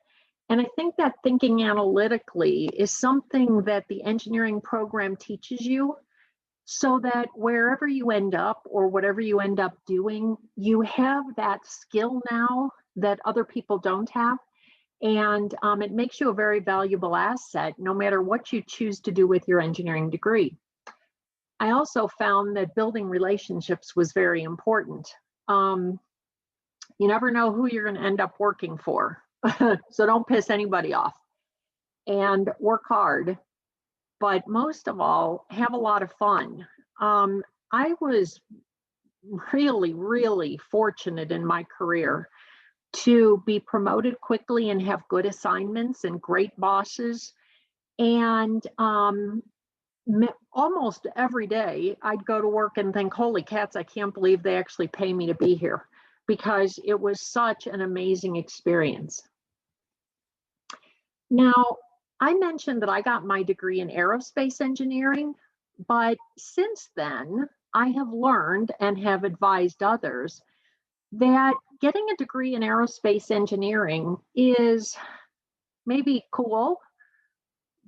And I think that thinking analytically is something that the engineering program teaches you, so that wherever you end up or whatever you end up doing, you have that skill now that other people don't have. And it makes you a very valuable asset, no matter what you choose to do with your engineering degree. I also found that building relationships was very important. You never know who you're going to end up working for. So don't piss anybody off and work hard. But most of all, have a lot of fun. I was really, really fortunate in my career to be promoted quickly and have good assignments and great bosses. And almost every day I'd go to work and think, holy cats, I can't believe they actually pay me to be here, because it was such an amazing experience. Now, I mentioned that I got my degree in aerospace engineering, but since then, I have learned and have advised others that getting a degree in aerospace engineering is maybe cool,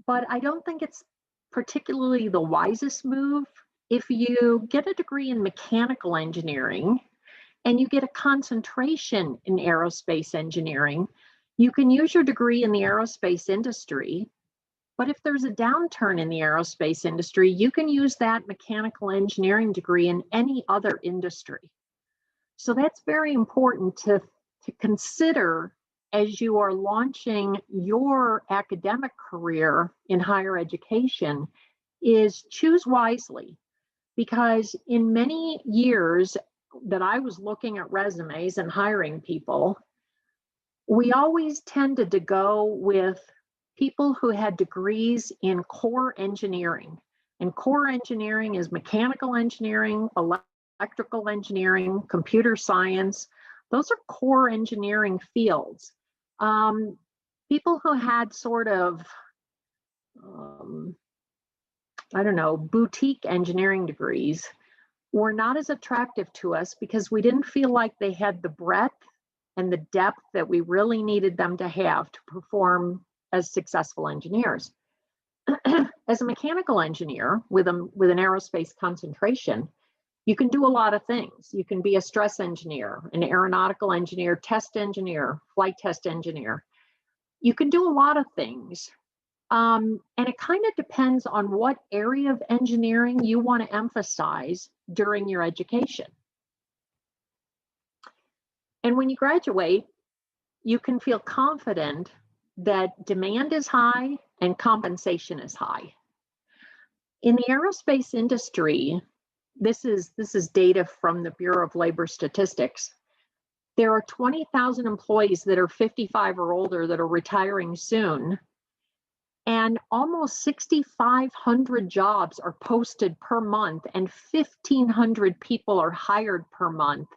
but I don't think it's particularly the wisest move. If you get a degree in mechanical engineering and you get a concentration in aerospace engineering, you can use your degree in the aerospace industry. But if there's a downturn in the aerospace industry, you can use that mechanical engineering degree in any other industry. So that's very important to consider as you are launching your academic career in higher education, is choose wisely. Because in many years that I was looking at resumes and hiring people, we always tended to go with people who had degrees in core engineering. And core engineering is mechanical engineering, electrical engineering, computer science. Those are core engineering fields. People who had sort of, I don't know, boutique engineering degrees were not as attractive to us because we didn't feel like they had the breadth and the depth that we really needed them to have to perform as successful engineers. As a mechanical engineer with an aerospace concentration, you can do a lot of things. You can be a stress engineer, an aeronautical engineer, test engineer, flight test engineer. You can do a lot of things. And it kind of depends on what area of engineering you want to emphasize during your education. And when you graduate, you can feel confident that demand is high and compensation is high. In the aerospace industry, this is data from the Bureau of Labor Statistics. There are 20,000 employees that are 55 or older that are retiring soon, and almost 6,500 jobs are posted per month, and 1,500 people are hired per month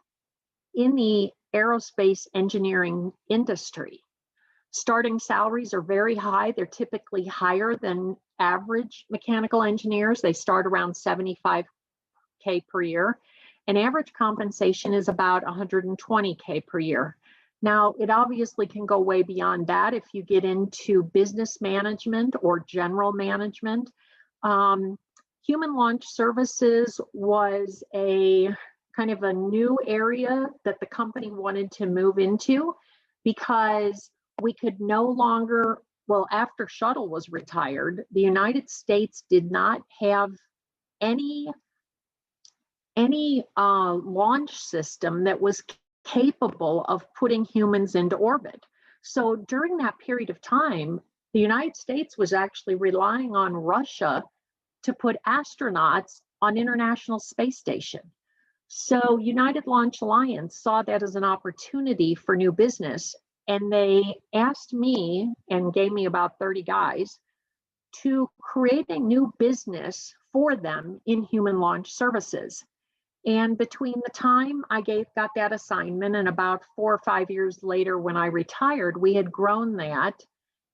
in the aerospace engineering industry. Starting salaries are very high. They're typically higher than average mechanical engineers. They start around $75K per year, and average compensation is about $120K per year. Now, it obviously can go way beyond that if you get into business management or general management. Human launch services was a kind of a new area that the company wanted to move into, because we could no longer, well, after shuttle was retired, the United States did not have any launch system that was capable of putting humans into orbit. So during that period of time, the United States was actually relying on Russia to put astronauts on International Space Station. So United Launch Alliance saw that as an opportunity for new business, and they asked me and gave me about 30 guys to create a new business for them in human launch services. And between the time I got that assignment and about 4 or 5 years later when I retired, we had grown that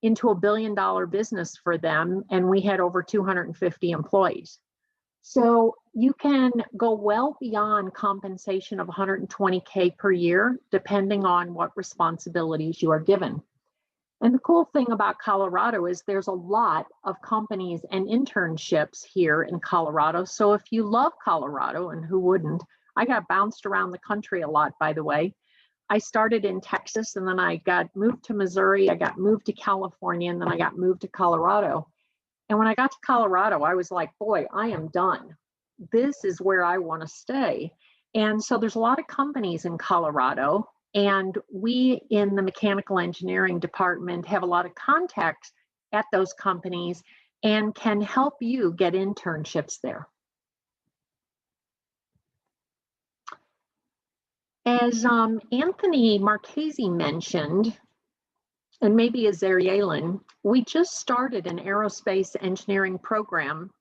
into $1 billion business for them, and we had over 250 employees. So you can go well beyond compensation of $120K per year, depending on what responsibilities you are given. And the cool thing about Colorado is there's a lot of companies and internships here in Colorado. So if you love Colorado, and who wouldn't, I got bounced around the country a lot, by the way. I started in Texas, and then I got moved to Missouri, I got moved to California, and then I got moved to Colorado. And when I got to Colorado, I was like, boy, I am done. This is where I want to stay. And so there's a lot of companies in Colorado And we in the mechanical engineering department have a lot of contacts at those companies and can help you get internships there. As Anthony Marchese mentioned, and maybe as Yalen, we just started an aerospace engineering program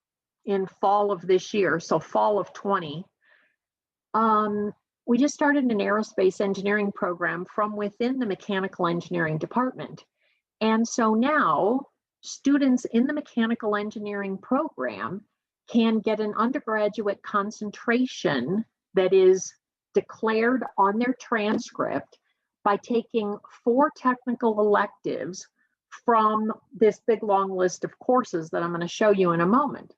in fall of this year, so fall of 20. We just started an aerospace engineering program from within the mechanical engineering department. And so now students in the mechanical engineering program can get an undergraduate concentration that is declared on their transcript by taking 4 technical electives from this big long list of courses that I'm going to show you in a moment.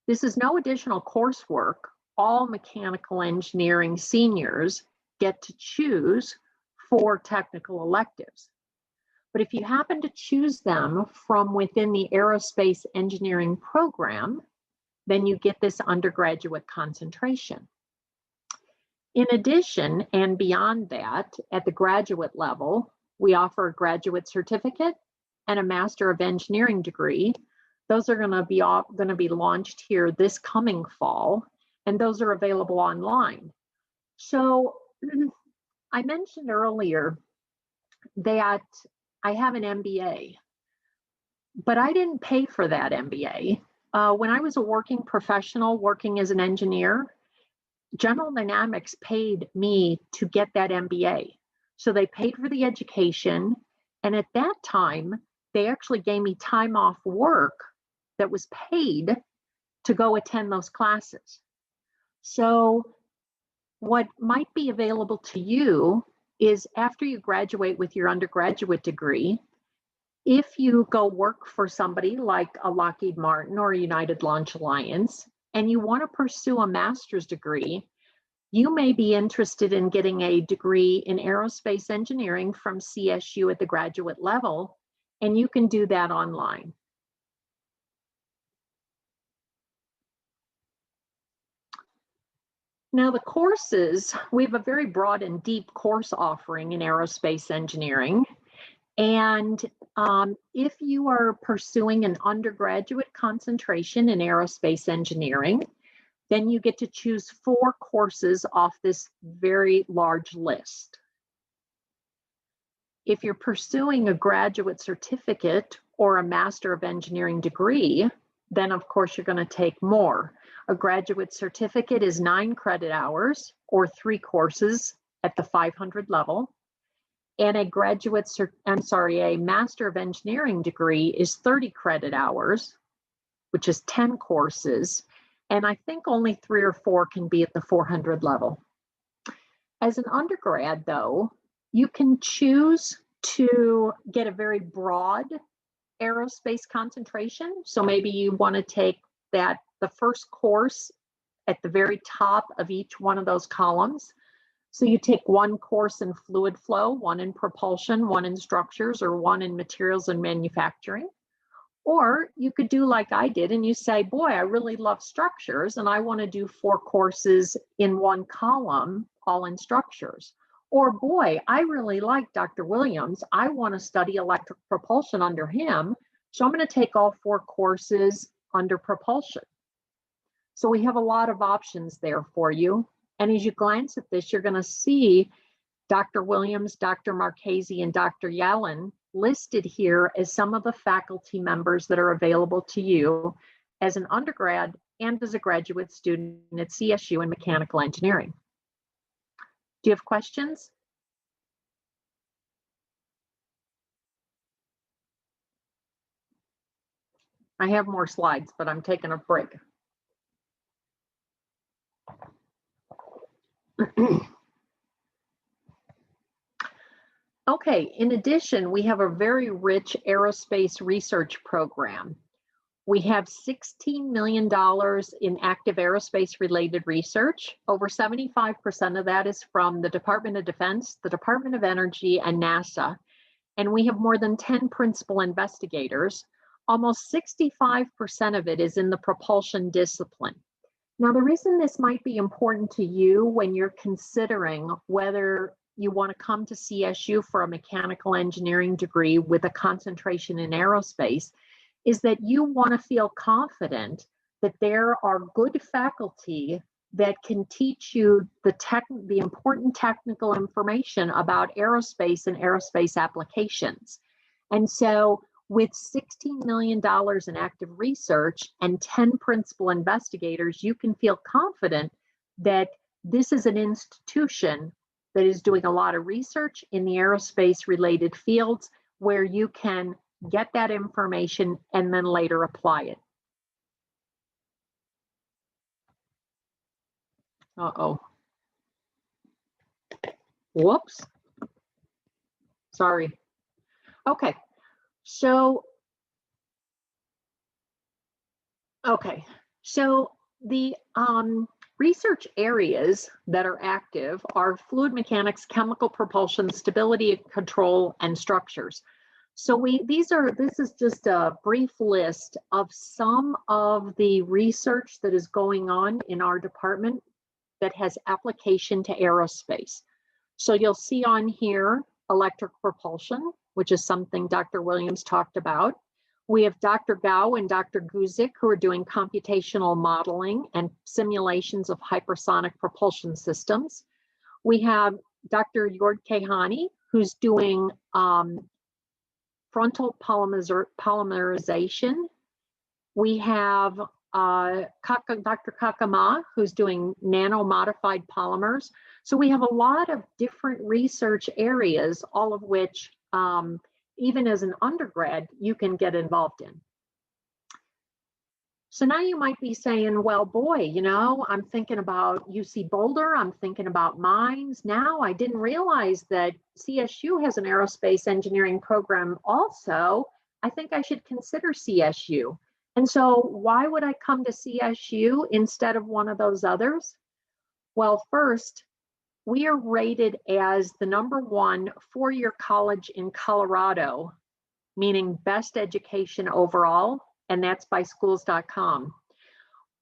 This is no additional coursework. All mechanical engineering seniors get to choose 4 technical electives. But if you happen to choose them from within the aerospace engineering program, then you get this undergraduate concentration. In addition, and beyond that, at the graduate level, we offer a graduate certificate and a Master of Engineering degree. Those are going to be launched here this coming fall, and those are available online. So I mentioned earlier that I have an MBA, but I didn't pay for that MBA. When I was a working professional working as an engineer, General Dynamics paid me to get that MBA. So they paid for the education. And at that time, they actually gave me time off work that was paid to go attend those classes. So what might be available to you is after you graduate with your undergraduate degree, if you go work for somebody like a Lockheed Martin or United Launch Alliance, and you want to pursue a master's degree, you may be interested in getting a degree in aerospace engineering from CSU at the graduate level, and you can do that online. Now the courses, we have a very broad and deep course offering in aerospace engineering. And if you are pursuing an undergraduate concentration in aerospace engineering, then you get to choose 4 courses off this very large list. If you're pursuing a graduate certificate or a Master of Engineering degree, then of course you're going to take more. A graduate certificate is 9 credit hours or 3 courses at the 500 level. And a Master of Engineering degree is 30 credit hours, which is 10 courses. And I think only 3 or 4 can be at the 400 level. As an undergrad, though, you can choose to get a very broad aerospace concentration. So maybe you want to take the first course at the very top of each one of those columns. So you take 1 course in fluid flow, 1 in propulsion, 1 in structures, or 1 in materials and manufacturing. Or you could do like I did and you say, boy, I really love structures and I want to do 4 courses in 1 column, all in structures. Or boy, I really like Dr. Williams. I want to study electric propulsion under him. So I'm going to take all 4 courses under propulsion. So we have a lot of options there for you. And as you glance at this, you're going to see Dr. Williams, Dr. Marchese, and Dr. Yalen listed here as some of the faculty members that are available to you as an undergrad and as a graduate student at CSU in mechanical engineering. Do you have questions? I have more slides, but I'm taking a break. Okay, in addition, we have a very rich aerospace research program. We have $16 million in active aerospace related research. Over 75% of that is from the Department of Defense, the Department of Energy, and NASA. And we have more than 10 principal investigators. Almost 65% of it is in the propulsion discipline. Now, the reason this might be important to you when you're considering whether you want to come to CSU for a mechanical engineering degree with a concentration in aerospace is that you want to feel confident that there are good faculty that can teach you the important technical information about aerospace and aerospace applications. And so with $16 million in active research and 10 principal investigators, you can feel confident that this is an institution that is doing a lot of research in the aerospace related fields where you can get that information and then later apply it. Uh-oh. Whoops. Sorry. Okay. So the research areas that are active are fluid mechanics, chemical propulsion, stability control, and structures. So this is just a brief list of some of the research that is going on in our department that has application to aerospace. So you'll see on here electric propulsion, which is something Dr. Williams talked about. We have Dr. Gao and Dr. Guzik who are doing computational modeling and simulations of hypersonic propulsion systems. We have Dr. Jord Kehani who's doing frontal polymerization. We have Dr. Kakama, who's doing nano-modified polymers. So we have a lot of different research areas, all of which, even as an undergrad, you can get involved in. So now you might be saying, well, boy, you know, I'm thinking about UC Boulder, I'm thinking about mines. Now I didn't realize that CSU has an aerospace engineering program also. I think I should consider CSU. And so why would I come to CSU instead of one of those others? Well, first, we are rated as the #1 four-year college in Colorado, meaning best education overall, and that's by schools.com.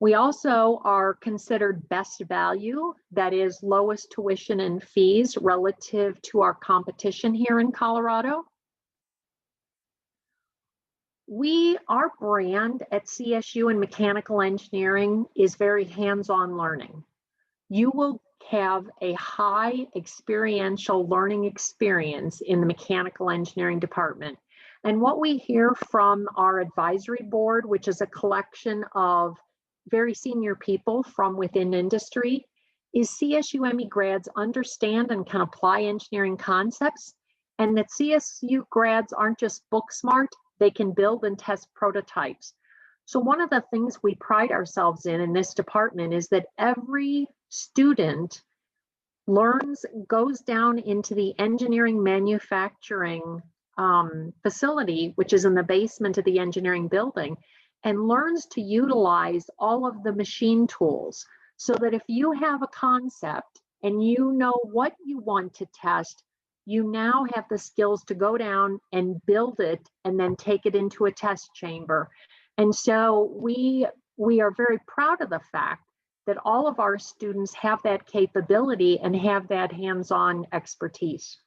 We also are considered best value, that is lowest tuition and fees relative to our competition here in Colorado. Our brand at CSU in mechanical engineering is very hands-on learning. You will have a high experiential learning experience in the mechanical engineering department. And what we hear from our advisory board, which is a collection of very senior people from within industry, is CSU ME grads understand and can apply engineering concepts, and that CSU grads aren't just book smart, they can build and test prototypes. So one of the things we pride ourselves in this department is that every student goes down into the engineering manufacturing facility, which is in the basement of the engineering building, and learns to utilize all of the machine tools so that if you have a concept and you know what you want to test, you now have the skills to go down and build it and then take it into a test chamber. And so we are very proud of the fact that all of our students have that capability and have that hands-on expertise.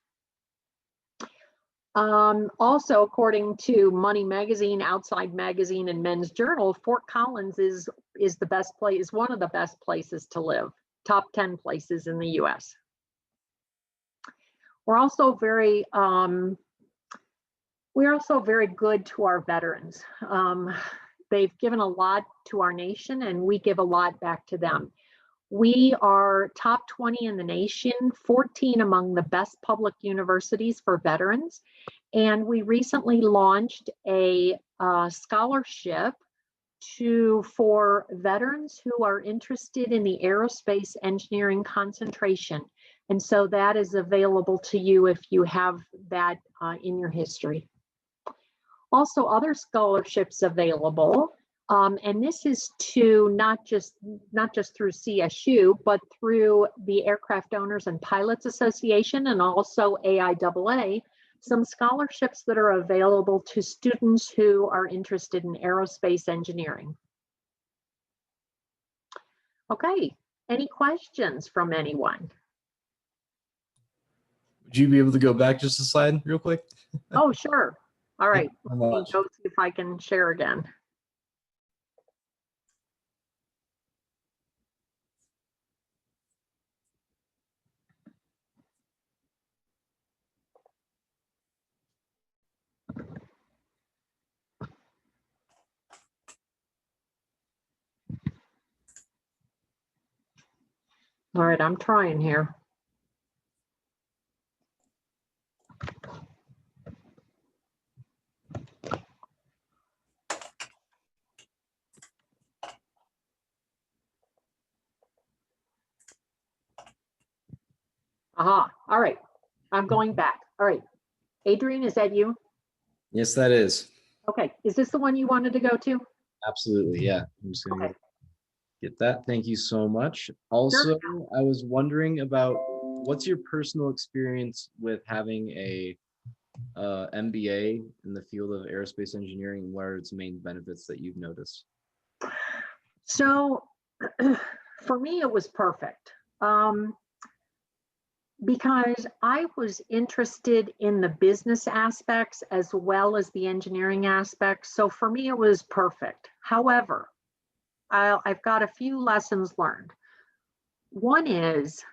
Also, according to Money Magazine, Outside Magazine, and Men's Journal, Fort Collins is the best place, is one of the best places to live, top 10 places in the US. We're also very good to our veterans. They've given a lot to our nation and we give a lot back to them. We are top 20 in the nation, 14 among the best public universities for veterans. And we recently launched a scholarship for veterans who are interested in the aerospace engineering concentration. And so that is available to you if you have that in your history. Also, other scholarships available, and this is to not just through CSU, but through the Aircraft Owners and Pilots Association and also AIAA, some scholarships that are available to students who are interested in aerospace engineering. Okay, any questions from anyone? Would you be able to go back just a slide real quick? Oh, sure. All right, Thank you so let me much. go see if I can share again. All right, I'm trying here. Aha, all right, I'm going back. All right, Adrian, is that you? Yes, that is. Okay, is this the one you wanted to go to? Absolutely. Yeah. I'm just going to Okay. get that. Thank you so much. Also, I was wondering about what's your personal experience with having a MBA in the field of aerospace engineering, and what are its main benefits that you've noticed? So for me, it was perfect. Because I was interested in the business aspects as well as the engineering aspects. So for me, it was perfect. However, I've got a few lessons learned. One is,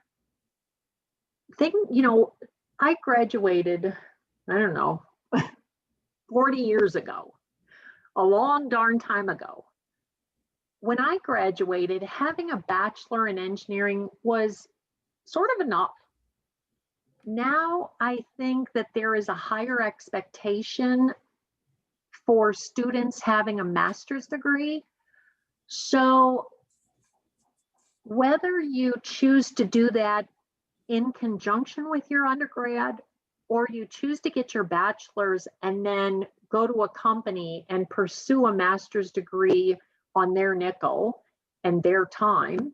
I graduated, I don't know, 40 years ago, a long darn time ago. When I graduated, having a bachelor in engineering was sort of enough. Now I think that there is a higher expectation for students having a master's degree. So whether you choose to do that in conjunction with your undergrad, or you choose to get your bachelor's and then go to a company and pursue a master's degree on their nickel and their time,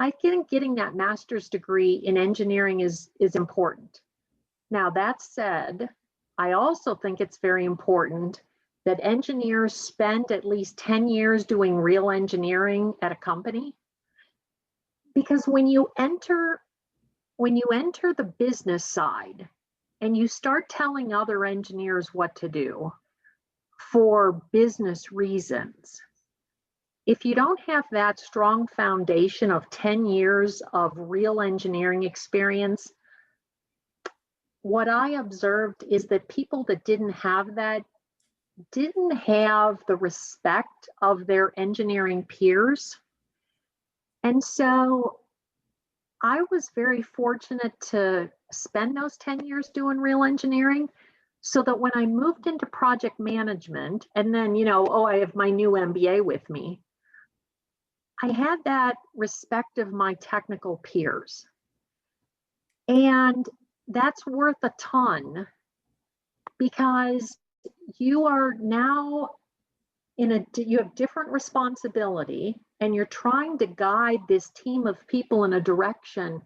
I think getting that master's degree in engineering is important. Now, that said, I also think it's very important that engineers spend at least 10 years doing real engineering at a company. Because when you enter the business side and you start telling other engineers what to do for business reasons, if you don't have that strong foundation of 10 years of real engineering experience, what I observed is that people that didn't have that didn't have the respect of their engineering peers. And so I was very fortunate to spend those 10 years doing real engineering, so that when I moved into project management, and then, I have my new MBA with me, I had that respect of my technical peers. And that's worth a ton, because you are now you have different responsibility, and you're trying to guide this team of people in a direction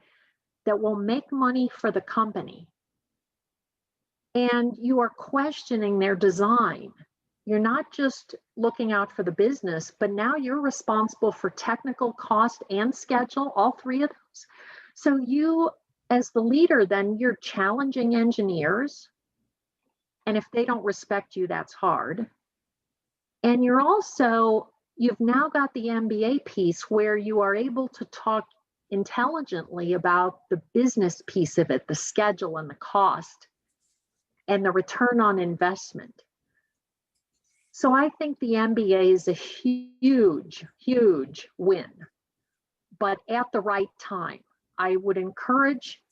that will make money for the company. And you are questioning their design. You're not just looking out for the business, but now you're responsible for technical, cost, and schedule, all three of those. So you, as the leader, then you're challenging engineers. And if they don't respect you, that's hard. And you've now got the MBA piece where you are able to talk intelligently about the business piece of it, the schedule and the cost and the return on investment. So I think the MBA is a huge, huge win, but at the right time. I would encourage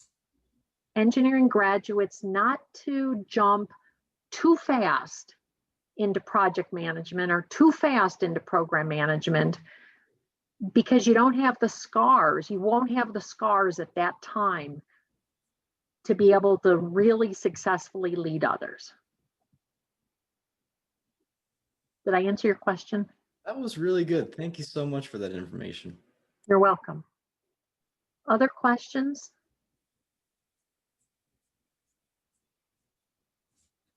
engineering graduates not to jump too fast into project management or too fast into program management, because you don't have the scars. You won't have the scars at that time to be able to really successfully lead others. Did I answer your question? That was really good. Thank you so much for that information. You're welcome. Other questions?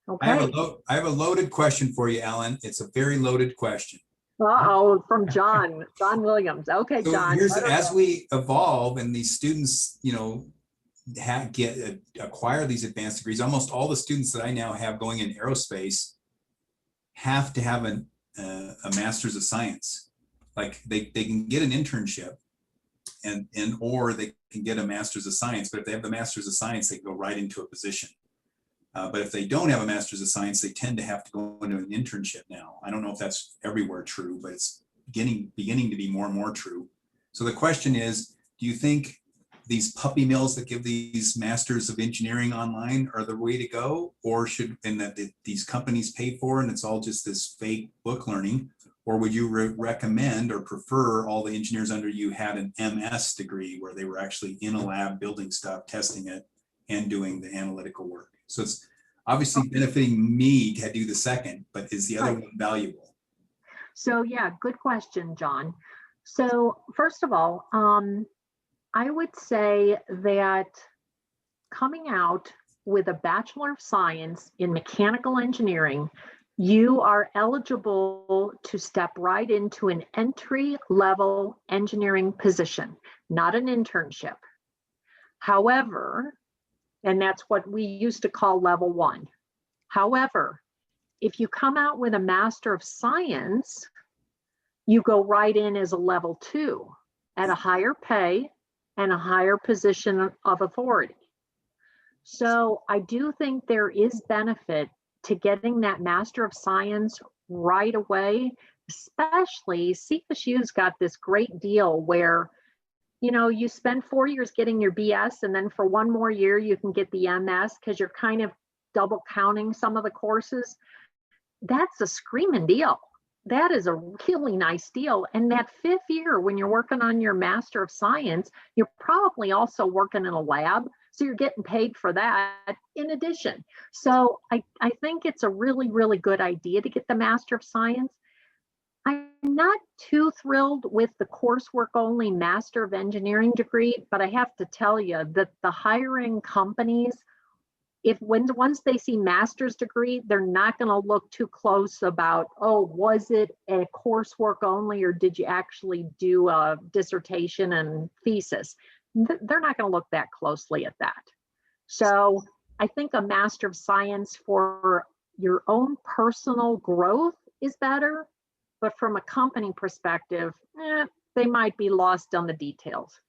Okay. I have a loaded question for you, Ellen. It's a very loaded question. Uh-oh, from John Williams. Okay, So John. here's, as we evolve and these students, you know, acquire these advanced degrees, almost all the students that I now have going in aerospace have to have a master's of science. Like they can get an internship and or they can get a master's of science, but if they have the master's of science, they can go right into a position. But if they don't have a master's of science, they tend to have to go into an internship now. I don't know if that's everywhere true, but it's beginning to be more and more true. So the question is, do you think these puppy mills that give these masters of engineering online are the way to go, or should, and that these companies pay for, and it's all just this fake book learning? Or would you recommend or prefer all the engineers under you had an MS degree where they were actually in a lab building stuff, testing it, and doing the analytical work? So it's obviously benefiting me to do the second, but is the other one valuable? So yeah, good question, John. So first of all, I would say that coming out with a Bachelor of Science in Mechanical Engineering, you are eligible to step right into an entry-level engineering position, not an internship. However, and that's what we used to call level 1. However, if you come out with a Master of Science, you go right in as a level 2 at a higher pay and a higher position of authority. So I do think there is benefit to getting that Master of Science right away, especially CSU's got this great deal where, you know, you spend 4 years getting your BS, and then for one more year you can get the MS because you're kind of double counting some of the courses. That's a screaming deal. That is a really nice deal. And that 5th year, when you're working on your Master of Science, you're probably also working in a lab. So you're getting paid for that in addition. So I think it's a really, really good idea to get the Master of Science. I'm not too thrilled with the coursework only Master of Engineering degree, but I have to tell you that the hiring companies, once they see master's degree, they're not going to look too close about, oh, was it a coursework only, or did you actually do a dissertation and thesis? They're not going to look that closely at that. So I think a Master of Science for your own personal growth is better, but from a company perspective, they might be lost on the details.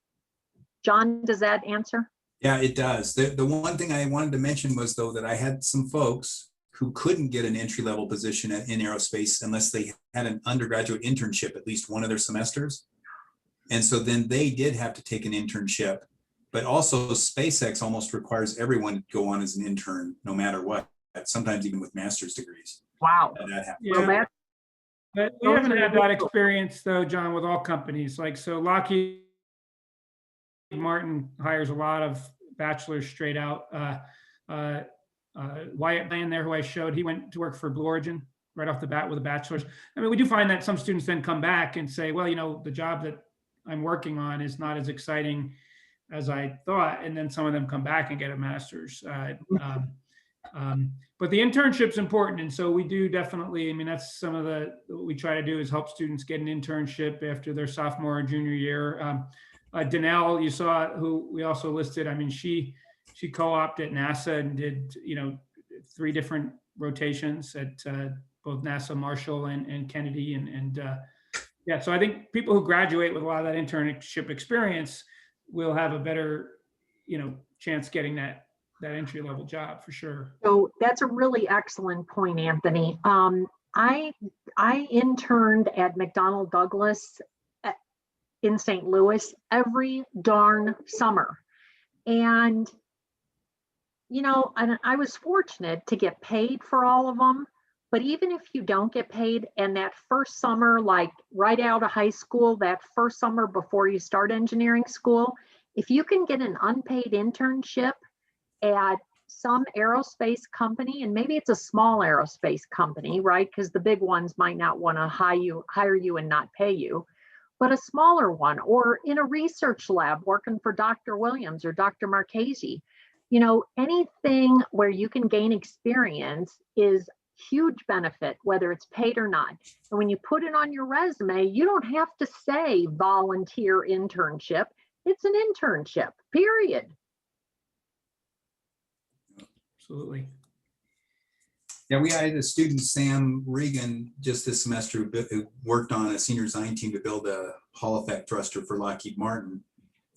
John, does that answer? Yeah, it does. The one thing I wanted to mention was, though, that I had some folks who couldn't get an entry-level position in aerospace unless they had an undergraduate internship at least one of their semesters. And so then they did have to take an internship, but also SpaceX almost requires everyone to go on as an intern no matter what, sometimes even with master's degrees. Wow. That happens. Yeah. But we haven't had that experience though, John, with all companies. Like, so Lockheed Martin hires a lot of bachelors straight out. Wyatt Bland there, who I showed, he went to work for Blue Origin right off the bat with a bachelor's. I mean, we do find that some students then come back and say, well, you know, the job that I'm working on is not as exciting as I thought. And then some of them come back and get a master's. But the internship's important. And so we do definitely, I mean, that's some of what we try to do is help students get an internship after their sophomore or junior year. Danelle, you saw, who we also listed, I mean, she co-opted at NASA and did, you know, 3 different rotations at both NASA Marshall and Kennedy. Yeah, so I think people who graduate with a lot of that internship experience will have a better, you know, chance getting that entry-level job for sure. So that's a really excellent point, Anthony. I interned at McDonnell Douglas in St. Louis every darn summer. And, you know, and I was fortunate to get paid for all of them. But even if you don't get paid, and that first summer, like right out of high school, that first summer before you start engineering school, if you can get an unpaid internship at some aerospace company, and maybe it's a small aerospace company, right? Because the big ones might not want to hire you and not pay you, but a smaller one, or in a research lab working for Dr. Williams or Dr. Marchese, you know, anything where you can gain experience is huge benefit, whether it's paid or not. And when you put it on your resume, you don't have to say volunteer internship. It's an internship, period. Absolutely. Yeah, we had a student, Sam Regan, just this semester who worked on a senior design team to build a Hall effect thruster for Lockheed Martin.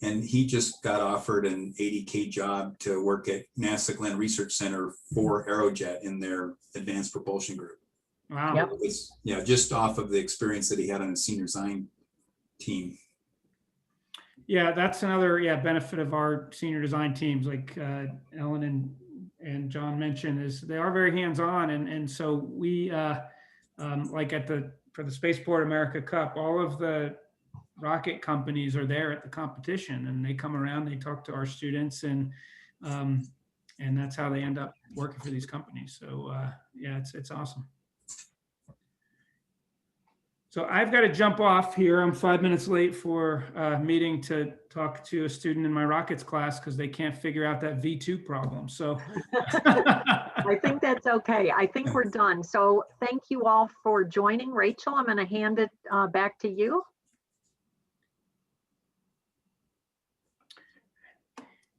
And he just got offered an $80K job to work at NASA Glenn Research Center for Aerojet in their advanced propulsion group. Wow. Yep. It's, yeah, just off of the experience that he had on a senior design team. Yeah, that's another benefit of our senior design teams, like Ellen and John mentioned, is they are very hands-on, and so we like for the Spaceport America Cup, all of the rocket companies are there at the competition, and they come around, they talk to our students, and that's how they end up working for these companies. So yeah, it's awesome. So I've got to jump off here. I'm 5 minutes late for a meeting to talk to a student in my rockets class because they can't figure out that V2 problem. So I think that's okay. I think we're done. So thank you all for joining. Rachel, I'm going to hand it back to you.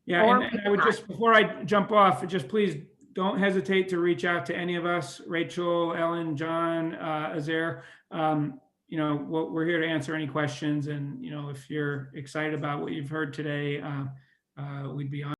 Yeah, and I would just, before I jump off, just please don't hesitate to reach out to any of us, Rachel, Ellen, John, Azair. You know, we're here to answer any questions. And, you know, if you're excited about what you've heard today, we'd be honored